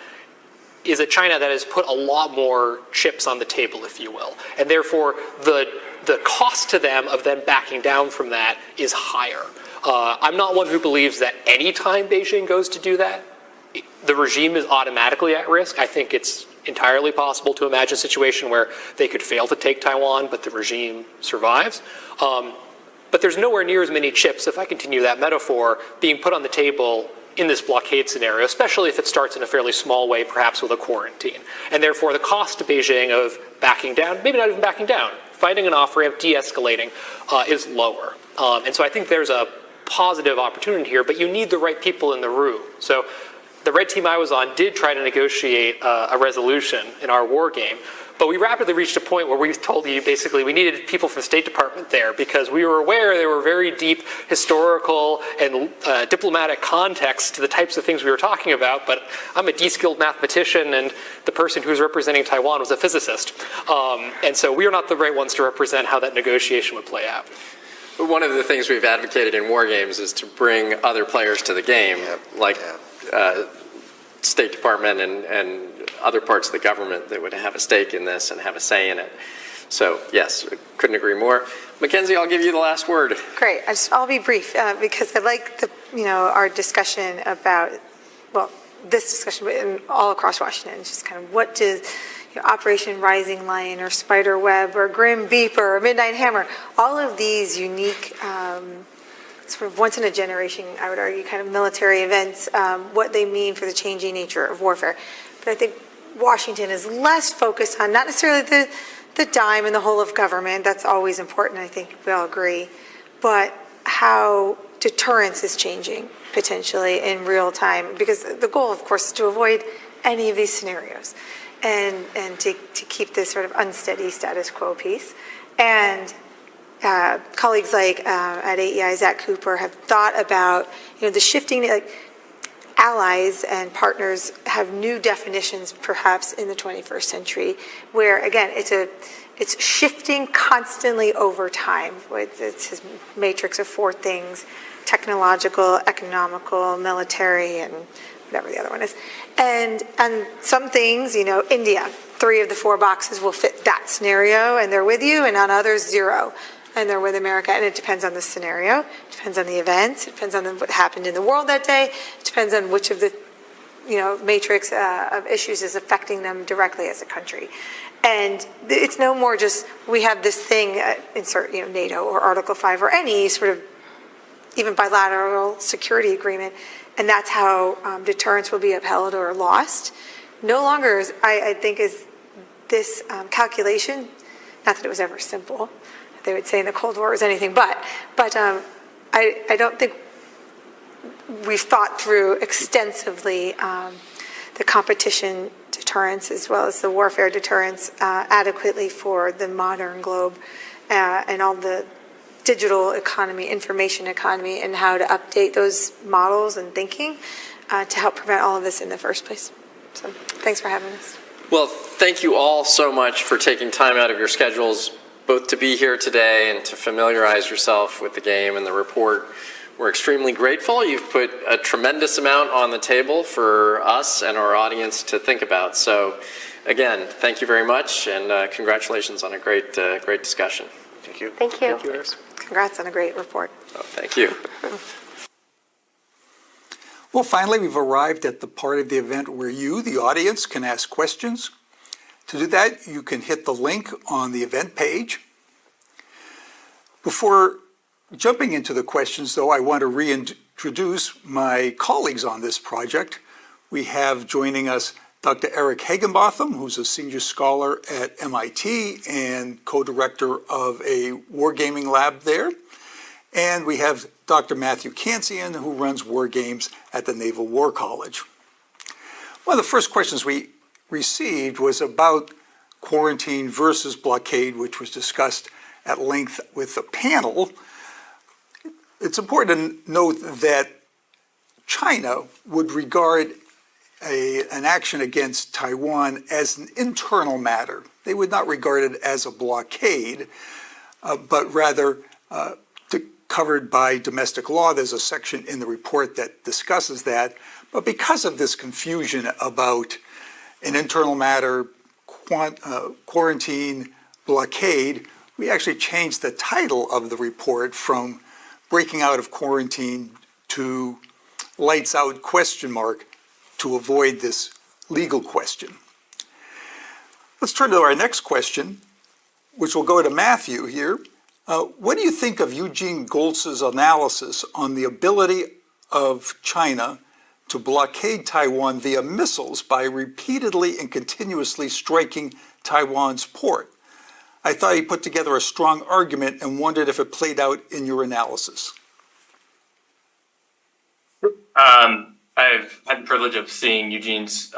is a China that has put a lot more chips on the table, if you will. And therefore, the cost to them of them backing down from that is higher. I'm not one who believes that any time Beijing goes to do that, the regime is automatically at risk. I think it's entirely possible to imagine a situation where they could fail to take Taiwan, but the regime survives. But there's nowhere near as many chips, if I continue that metaphor, being put on the table in this blockade scenario, especially if it starts in a fairly small way, perhaps with a quarantine. And therefore, the cost to Beijing of backing down, maybe not even backing down, finding an off-ramp, de-escalating, is lower. And so I think there's a positive opportunity here, but you need the right people in the room. So the red team I was on did try to negotiate a resolution in our war game, But we rapidly reached a point where we told you basically we needed people from the State Department there because we were aware there were very deep historical and diplomatic contexts to the types of things we were talking about. But I'm a de-skilled mathematician, and the person who's representing Taiwan was a physicist. And so we are not the right ones to represent how that negotiation would play out. One of the things we've advocated in war games is to bring other players to the game, like State Department and other parts of the government that would have a stake in this and have a say in it. So yes, couldn't agree more. Mackenzie, I'll give you the last word. Great. I'll be brief because I like our discussion about, well, this discussion and all across Washington, just kind of what does Operation Rising Lion or Spider Web or Grim Beeper or Midnight Hammer, all of these unique sort of once in a generation, I would argue, kind of military events, what they mean for the changing nature of warfare. But I think Washington is less focused on not necessarily the dime and the whole of government. That's always important, I think we all agree. But how deterrence is changing potentially in real time. Because the goal, of course, is to avoid any of these scenarios and to keep this sort of unsteady status quo piece. And colleagues like at AEI, Zach Cooper, have thought about the shifting, like allies and partners have new definitions perhaps in the 21st century, where again it's shifting constantly over time. It's his matrix of four things: technological, economical, military, and whatever the other one is. And some things, India, 3 of the 4 boxes will fit that scenario, and they're with you, and on others, 0. And they're with America, and it depends on the scenario, it depends on the events, it depends on what happened in the world that day, it depends on which of the, matrix of issues is affecting them directly as a country. And it's no more just, we have this thing, insert, NATO or Article 5 or any sort of even bilateral security agreement, and that's how deterrence will be upheld or lost. No longer, I think, is this calculation, not that it was ever simple, they would say in the Cold War was anything but I don't think we've thought through extensively the competition deterrence as well as the warfare deterrence adequately for the modern globe and all the digital economy, information economy, and how to update those models and thinking to help prevent all of this in the first place. So thanks for having us. Well, thank you all so much for taking time out of your schedules, both to be here today and to familiarize yourself with the game and the report. We're extremely grateful. You've put a tremendous amount on the table for us and our audience to think about. So again, thank you very much, and congratulations on a great discussion. Thank you. Thank you. Thank you, Iris. Congrats on a great report. Oh, thank you. Well, finally, we've arrived at the part of the event where you, the audience, can ask questions. To do that, you can hit the link on the event page. Before jumping into the questions, though, I want to reintroduce my colleagues on this project. We have joining us Dr. Eric Higginbotham, who's a senior scholar at MIT and co-director of a wargaming lab there. And we have Dr. Matthew Kansian, who runs war games at the Naval War College. One of the first questions we received was about quarantine versus blockade, which was discussed at length with the panel. It's important to note that China would regard an action against Taiwan as an internal matter. They would not regard it as a blockade, but rather covered by domestic law. There's a section in the report that discusses that. But because of this confusion about an internal matter, quarantine, blockade, we actually changed the title of the report from breaking out of quarantine to lights out ? To avoid this legal question. Let's turn to our next question, which will go to Matthew here. What do you think of Eugene Goltz's analysis on the ability of China to blockade Taiwan via missiles by repeatedly and continuously striking Taiwan's port? I thought he put together a strong argument and wondered if it played out in your analysis. I have had the privilege of seeing Eugene's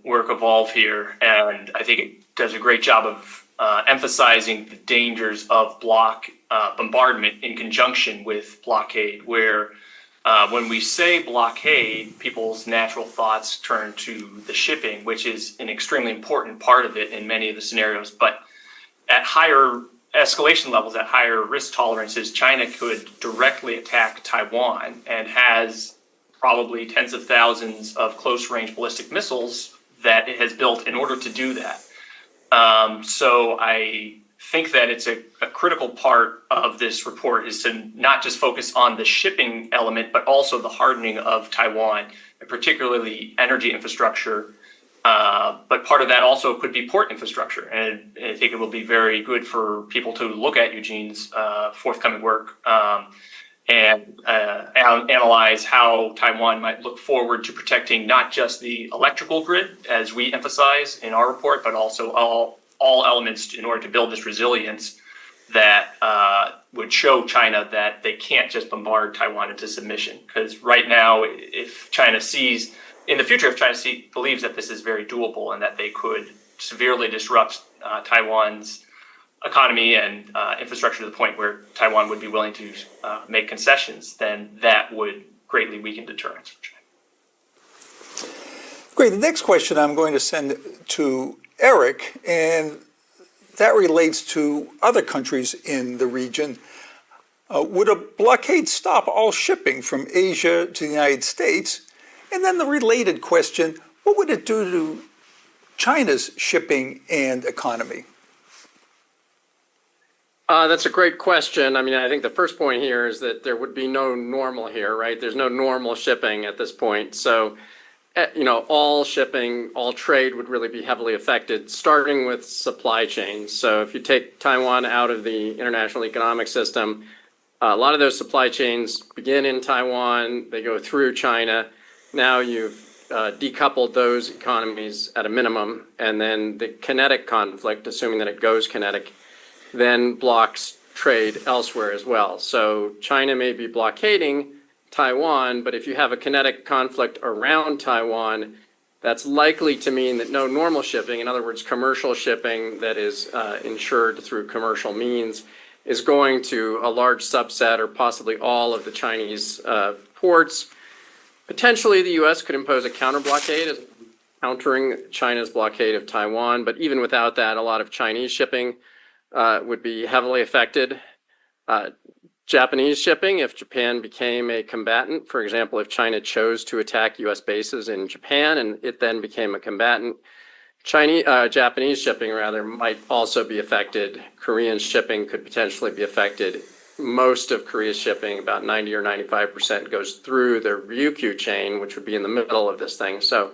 work evolve here, and I think it does a great job of emphasizing the dangers of bombardment in conjunction with blockade, where when we say blockade, people's natural thoughts turn to the shipping, which is an extremely important part of it in many of the scenarios. But at higher escalation levels, at higher risk tolerances, China could directly attack Taiwan and has probably tens of thousands of close-range ballistic missiles that it has built in order to do that. So I think that it's a critical part of this report is to not just focus on the shipping element, but also the hardening of Taiwan, and particularly energy infrastructure. But part of that also could be port infrastructure. And I think it will be very good for people to look at Eugene's forthcoming work and analyze how Taiwan might look forward to protecting not just the electrical grid, as we emphasize in our report, but also all elements in order to build this resilience that would show China that they can't just bombard Taiwan into submission. Because right now, if China sees, in the future, if China believes that this is very doable and that they could severely disrupt Taiwan's economy and infrastructure to the point where Taiwan would be willing to make concessions, then that would greatly weaken deterrence for China. Great. The next question I'm going to send to Eric, and that relates to other countries in the region. Would a blockade stop all shipping from Asia to the United States? And then the related question, what would it do to China's shipping and economy? That's a great question. I mean, I think the first point here is that there would be no normal here, right? There's no normal shipping at this point. So, all shipping, all trade would really be heavily affected, starting with supply chains. So if you take Taiwan out of the international economic system, a lot of those supply chains begin in Taiwan, they go through China. Now you've decoupled those economies at a minimum, and then the kinetic conflict, assuming that it goes kinetic, then blocks trade elsewhere as well. So China may be blockading Taiwan, but if you have a kinetic conflict around Taiwan, that's likely to mean that no normal shipping, in other words, commercial shipping that is insured through commercial means, is going to a large subset or possibly all of the Chinese ports. Potentially, the U.S. could impose a counter blockade, countering China's blockade of Taiwan, but even without that, a lot of Chinese shipping would be heavily affected. Japanese shipping, if Japan became a combatant, for example, if China chose to attack U.S. bases in Japan and it then became a combatant, Japanese shipping might also be affected. Korean shipping could potentially be affected. Most of Korea's shipping, about 90 or 95%, goes through the Ryukyu chain, which would be in the middle of this thing. So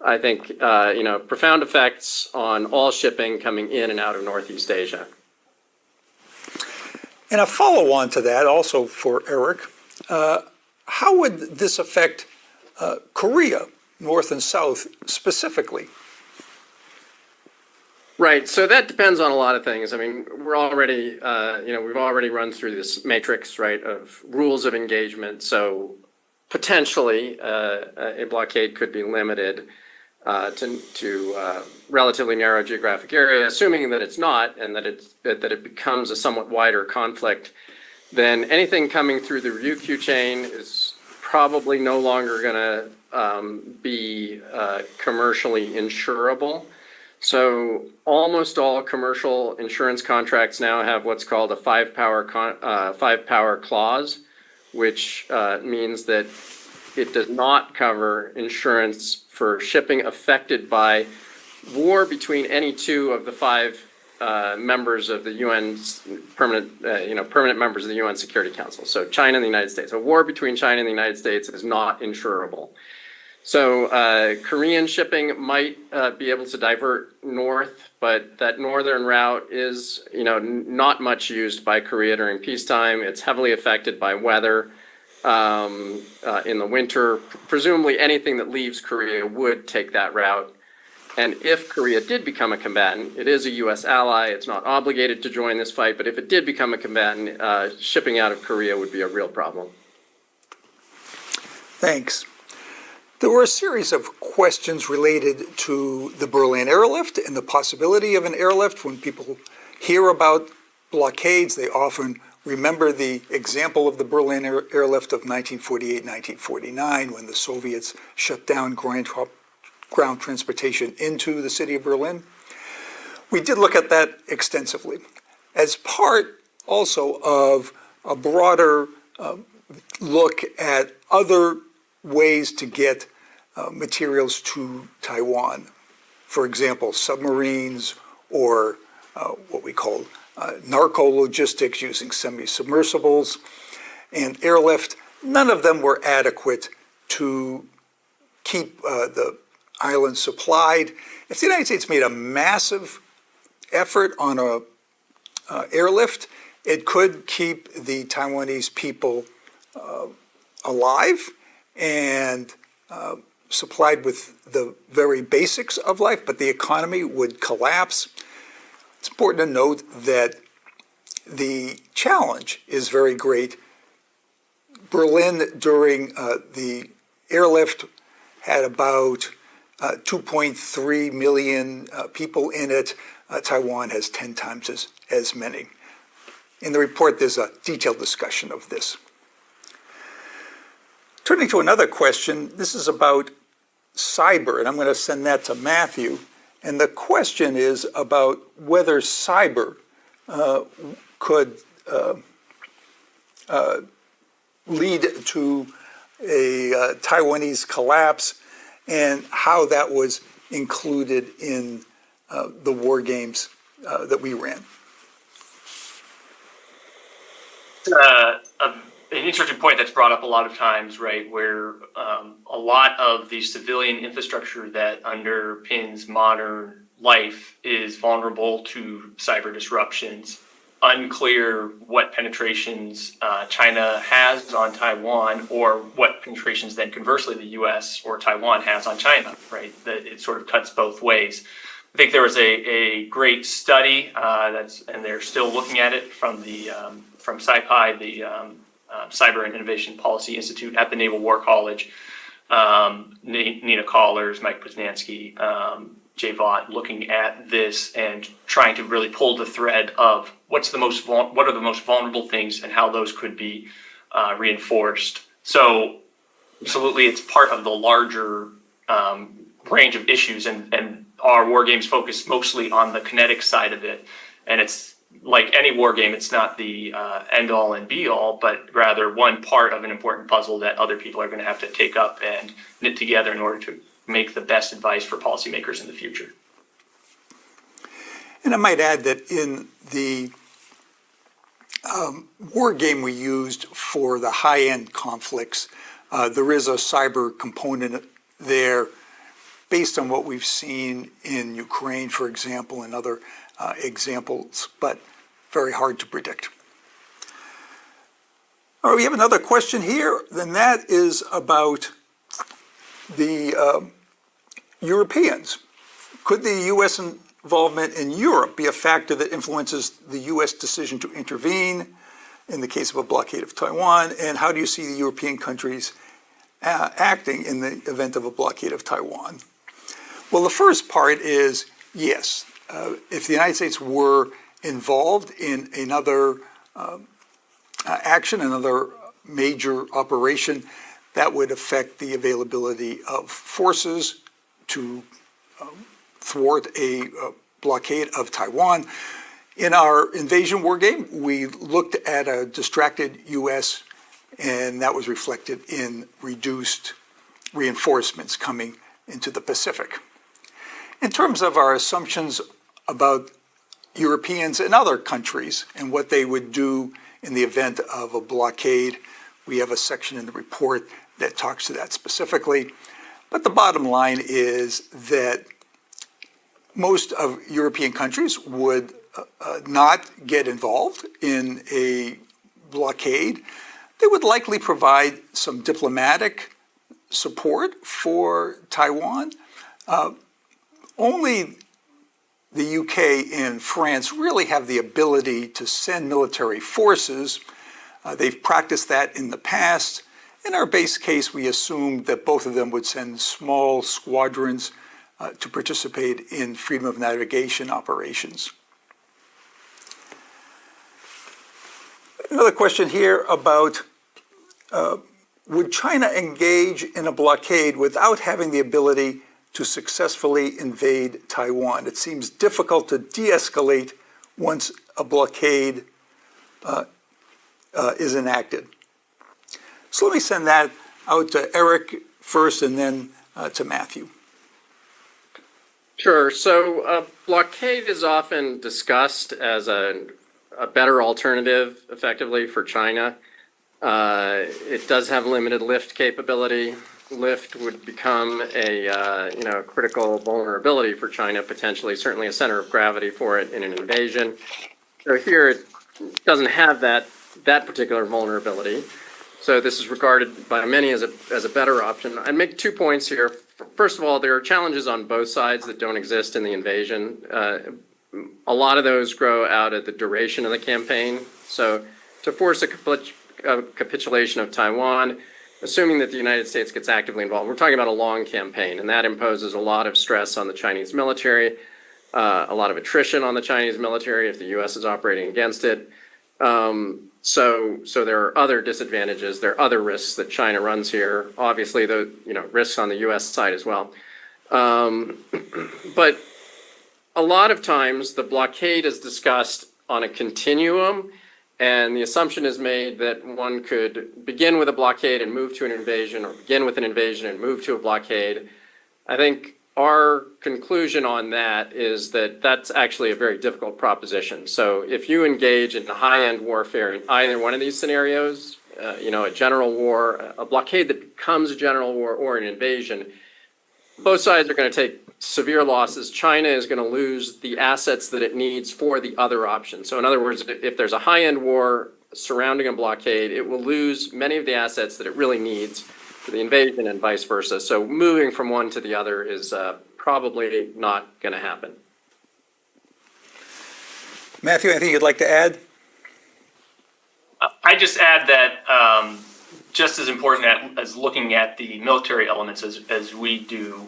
I think, profound effects on all shipping coming in and out of Northeast Asia. And a follow-on to that, also for Eric, how would this affect Korea, North and South specifically? Right. So that depends on a lot of things. I mean, we're already, we've already run through this matrix, right, of rules of engagement. So potentially a blockade could be limited to relatively narrow geographic area, assuming that it's not, and that it becomes a somewhat wider conflict. Then anything coming through the Ryukyu chain is probably no longer going to be commercially insurable. So almost all commercial insurance contracts now have what's called a five-power clause, which means that it does not cover insurance for shipping affected by war between any two of the five members of the UN's permanent members of the UN Security Council. So China and the United States. A war between China and the United States is not insurable. So Korean shipping might be able to divert north, but that northern route is, not much used by Korea during peacetime. It's heavily affected by weather in the winter. Presumably anything that leaves Korea would take that route. And if Korea did become a combatant, it is a U.S. ally. It's not obligated to join this fight, but if it did become a combatant, shipping out of Korea would be a real problem. Thanks. There were a series of questions related to the Berlin airlift and the possibility of an airlift. When people hear about blockades, they often remember the example of the Berlin airlift of 1948-1949, when the Soviets shut down ground transportation into the city of Berlin. We did look at that extensively as part also of a broader look at other ways to get materials to Taiwan. For example, submarines or what we call narco-logistics using semi-submersibles and airlift. None of them were adequate to keep the island supplied. If the United States made a massive effort on a airlift, it could keep the Taiwanese people alive and supplied with the very basics of life, but the economy would collapse. It's important to note that the challenge is very great. Berlin during the airlift had about 2.3 million people in it. Taiwan has 10 times as many. In the report, there's a detailed discussion of this. Turning to another question, this is about cyber, and I'm going to send that to Matthew. And the question is about whether cyber could lead to a Taiwanese collapse, and how that was included in the war games that we ran. An interesting point that's brought up a lot of times, right, where a lot of the civilian infrastructure that underpins modern life is vulnerable to cyber disruptions. Unclear what penetrations China has on Taiwan, or what penetrations then conversely the U.S. or Taiwan has on China, right? That it sort of cuts both ways. I think there was a great study and they're still looking at it from SciPi, the Cyber and Innovation Policy Institute at the Naval War College. Nina Collars, Mike Poznansky, Jay Vaught, looking at this and trying to really pull the thread of what are the most vulnerable things and how those could be reinforced. So absolutely, it's part of the larger range of issues, and our war games focus mostly on the kinetic side of it. And it's like any war game, it's not the end all and be all, but rather one part of an important puzzle that other people are going to have to take up and knit together in order to make the best advice for policymakers in the future. And I might add that in the war game we used for the high-end conflicts, there is a cyber component there based on what we've seen in Ukraine, for example, and other examples, but very hard to predict. All right, we have another question here, and that is about the Europeans. Could the U.S. involvement in Europe be a factor that influences the U.S. decision to intervene in the case of a blockade of Taiwan? And how do you see the European countries acting in the event of a blockade of Taiwan? Well, the first part is yes. If the United States were involved in another action, another major operation, that would affect the availability of forces to thwart a blockade of Taiwan. In our invasion war game, we looked at a distracted U.S., and that was reflected in reduced reinforcements coming into the Pacific. In terms of our assumptions about Europeans and other countries and what they would do in the event of a blockade, we have a section in the report that talks to that specifically. But the bottom line is that most of European countries would not get involved in a blockade. They would likely provide some diplomatic support for Taiwan. Only the UK and France really have the ability to send military forces. They've practiced that in the past, In our base case, we assumed that both of them would send small squadrons to participate in freedom of navigation operations. Another question here about would China engage in a blockade without having the ability to successfully invade Taiwan? It seems difficult to de-escalate once a blockade is enacted. So let me send that out to Eric first and then to Matthew. Sure. So blockade is often discussed as a better alternative, effectively, for China. It does have limited lift capability. Lift would become a critical vulnerability for China, potentially, certainly a center of gravity for it in an invasion. So here it doesn't have that particular vulnerability. So this is regarded by many as a better option. I'd make 2 points here. First of all, there are challenges on both sides that don't exist in the invasion. A lot of those grow out of the duration of the campaign. So to force a capitulation of Taiwan, assuming that the United States gets actively involved, we're talking about a long campaign, and that imposes a lot of stress on the Chinese military, a lot of attrition on the Chinese military if the U.S. is operating against it. So there are other disadvantages. There are other risks that China runs here. Obviously, the risks on the U.S. side as well. But a lot of times, the blockade is discussed on a continuum, and the assumption is made that one could begin with a blockade and move to an invasion, or begin with an invasion and move to a blockade. I think our conclusion on that is that that's actually a very difficult proposition. So if you engage in high-end warfare in either one of these scenarios, a general war, a blockade that becomes a general war, or an invasion, both sides are going to take severe losses. China is going to lose the assets that it needs for the other option. So in other words, if there's a high-end war surrounding a blockade, it will lose many of the assets that it really needs for the invasion and vice versa. So moving from one to the other is probably not going to happen. Matthew, anything you'd like to add? I just add that just as important as looking at the military elements as we do,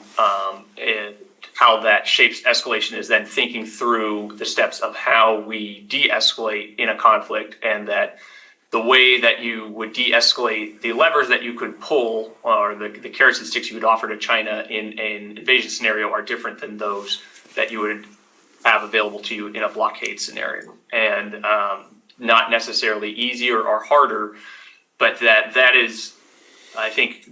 and how that shapes escalation is then thinking through the steps of how we de-escalate in a conflict, and that the way that you would de-escalate, the levers that you could pull, or the carrots and sticks you would offer to China in an invasion scenario are different than those that you would have available to you in a blockade scenario. And not necessarily easier or harder, but that is, I think,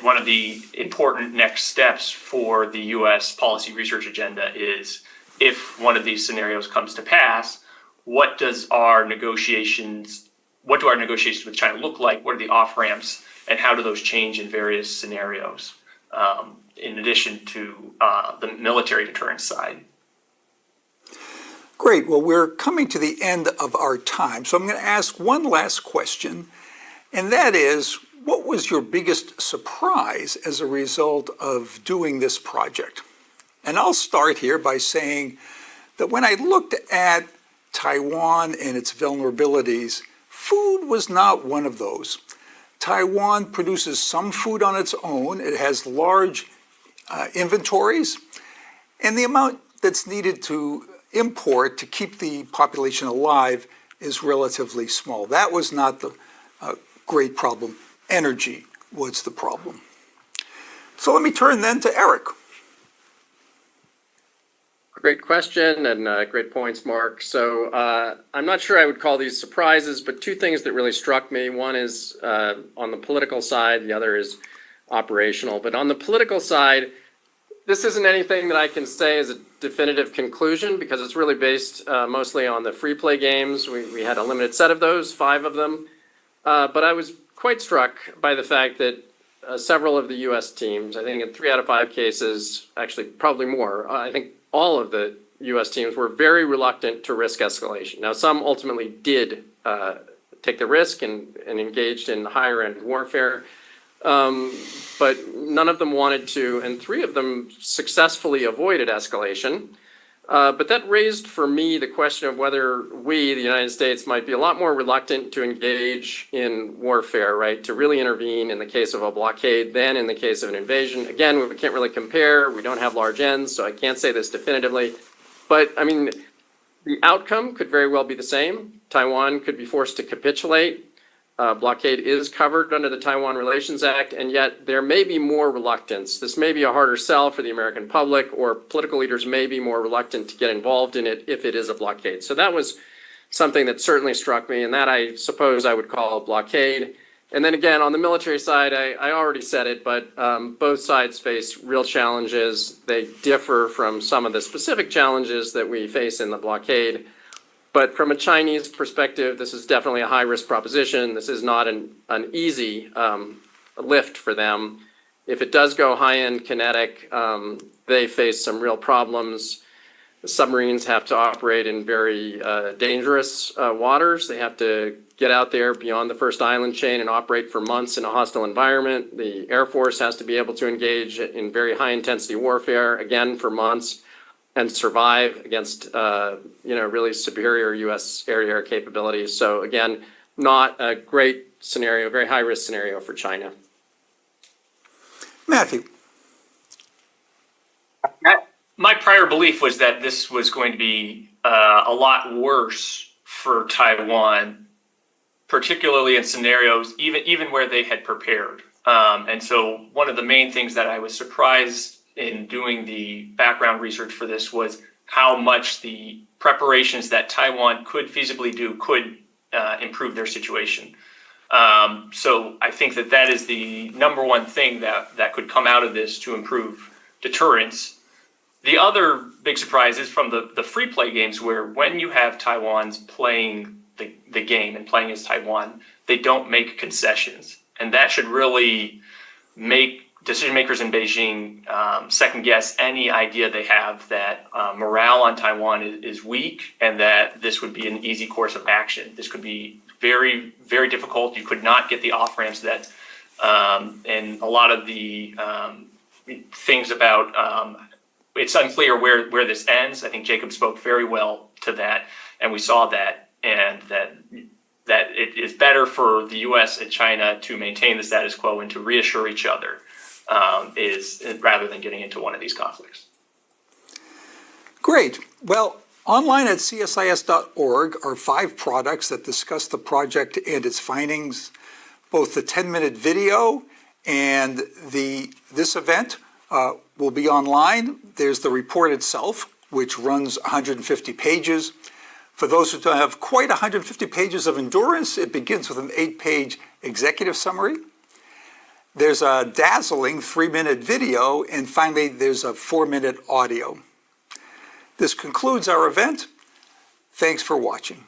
one of the important next steps for the U.S. policy research agenda is, if one of these scenarios comes to pass, what do our negotiations with China look like? What are the off-ramps, and how do those change in various scenarios, in addition to the military deterrence side? Great. Well, we're coming to the end of our time, so I'm going to ask one last question, and that is, what was your biggest surprise as a result of doing this project? And I'll start here by saying that when I looked at Taiwan and its vulnerabilities, food was not one of those. Taiwan produces some food on its own. It has large inventories, and the amount that's needed to import to keep the population alive is relatively small. That was not the great problem. Energy was the problem. So let me turn then to Eric. Great question and great points, Mark. So I'm not sure I would call these surprises, but 2 things that really struck me. One is on the political side, the other is operational. But on the political side, this isn't anything that I can say is a definitive conclusion, because it's really based mostly on the free play games. We had a limited set of those, 5 of them. But I was quite struck by the fact that several of the U.S. teams, I think in 3 out of 5 cases, actually probably more, I think all of the U.S. teams were very reluctant to risk escalation. Now, some ultimately did take the risk and engaged in higher-end warfare, but none of them wanted to, and 3 of them successfully avoided escalation. But that raised for me the question of whether we, the United States, might be a lot more reluctant to engage in warfare, right? To really intervene in the case of a blockade than in the case of an invasion. Again, we can't really compare. We don't have large ends, so I can't say this definitively. But I mean, the outcome could very well be the same. Taiwan could be forced to capitulate. Blockade is covered under the Taiwan Relations Act, and yet there may be more reluctance. This may be a harder sell for the American public, or political leaders may be more reluctant to get involved in it if it is a blockade. So that was something that certainly struck me, and that I suppose I would call a blockade. And then again, on the military side, I already said it, but both sides face real challenges. They differ from some of the specific challenges that we face in the blockade. But from a Chinese perspective, this is definitely a high-risk proposition. This is not an easy lift for them. If it does go high-end kinetic, they face some real problems. The submarines have to operate in very dangerous waters. They have to get out there beyond the first island chain and operate for months in a hostile environment. The Air Force has to be able to engage in very high-intensity warfare, again, for months, and survive against, really superior U.S. air-to-air capabilities. So again, not a great scenario, very high-risk scenario for China. Matthew. My prior belief was that this was going to be a lot worse for Taiwan, particularly in scenarios even where they had prepared. And so one of the main things that I was surprised in doing the background research for this was how much the preparations that Taiwan could feasibly do could improve their situation. So I think that is the number one thing that could come out of this to improve deterrence. The other big surprise is from the free play games, where when you have Taiwan's playing the game and playing as Taiwan, they don't make concessions. And that should really make decision makers in Beijing second guess any idea they have that morale on Taiwan is weak and that this would be an easy course of action. This could be very, very difficult. You could not get the off ramps that, and a lot of the things about it's unclear where this ends. I think Jacob spoke very well to that, and we saw that, and that it is better for the U.S. and China to maintain the status quo and to reassure each other. Rather than getting into one of these conflicts. Great. Well, online at csis.org are 5 products that discuss the project and its findings. Both the 10-minute video and this event will be online. There's the report itself, which runs 150 pages. For those who don't have quite 150 pages of endurance, it begins with an 8-page executive summary. There's a dazzling 3-minute video, and finally there's a 4-minute audio. This concludes our event. Thanks for watching.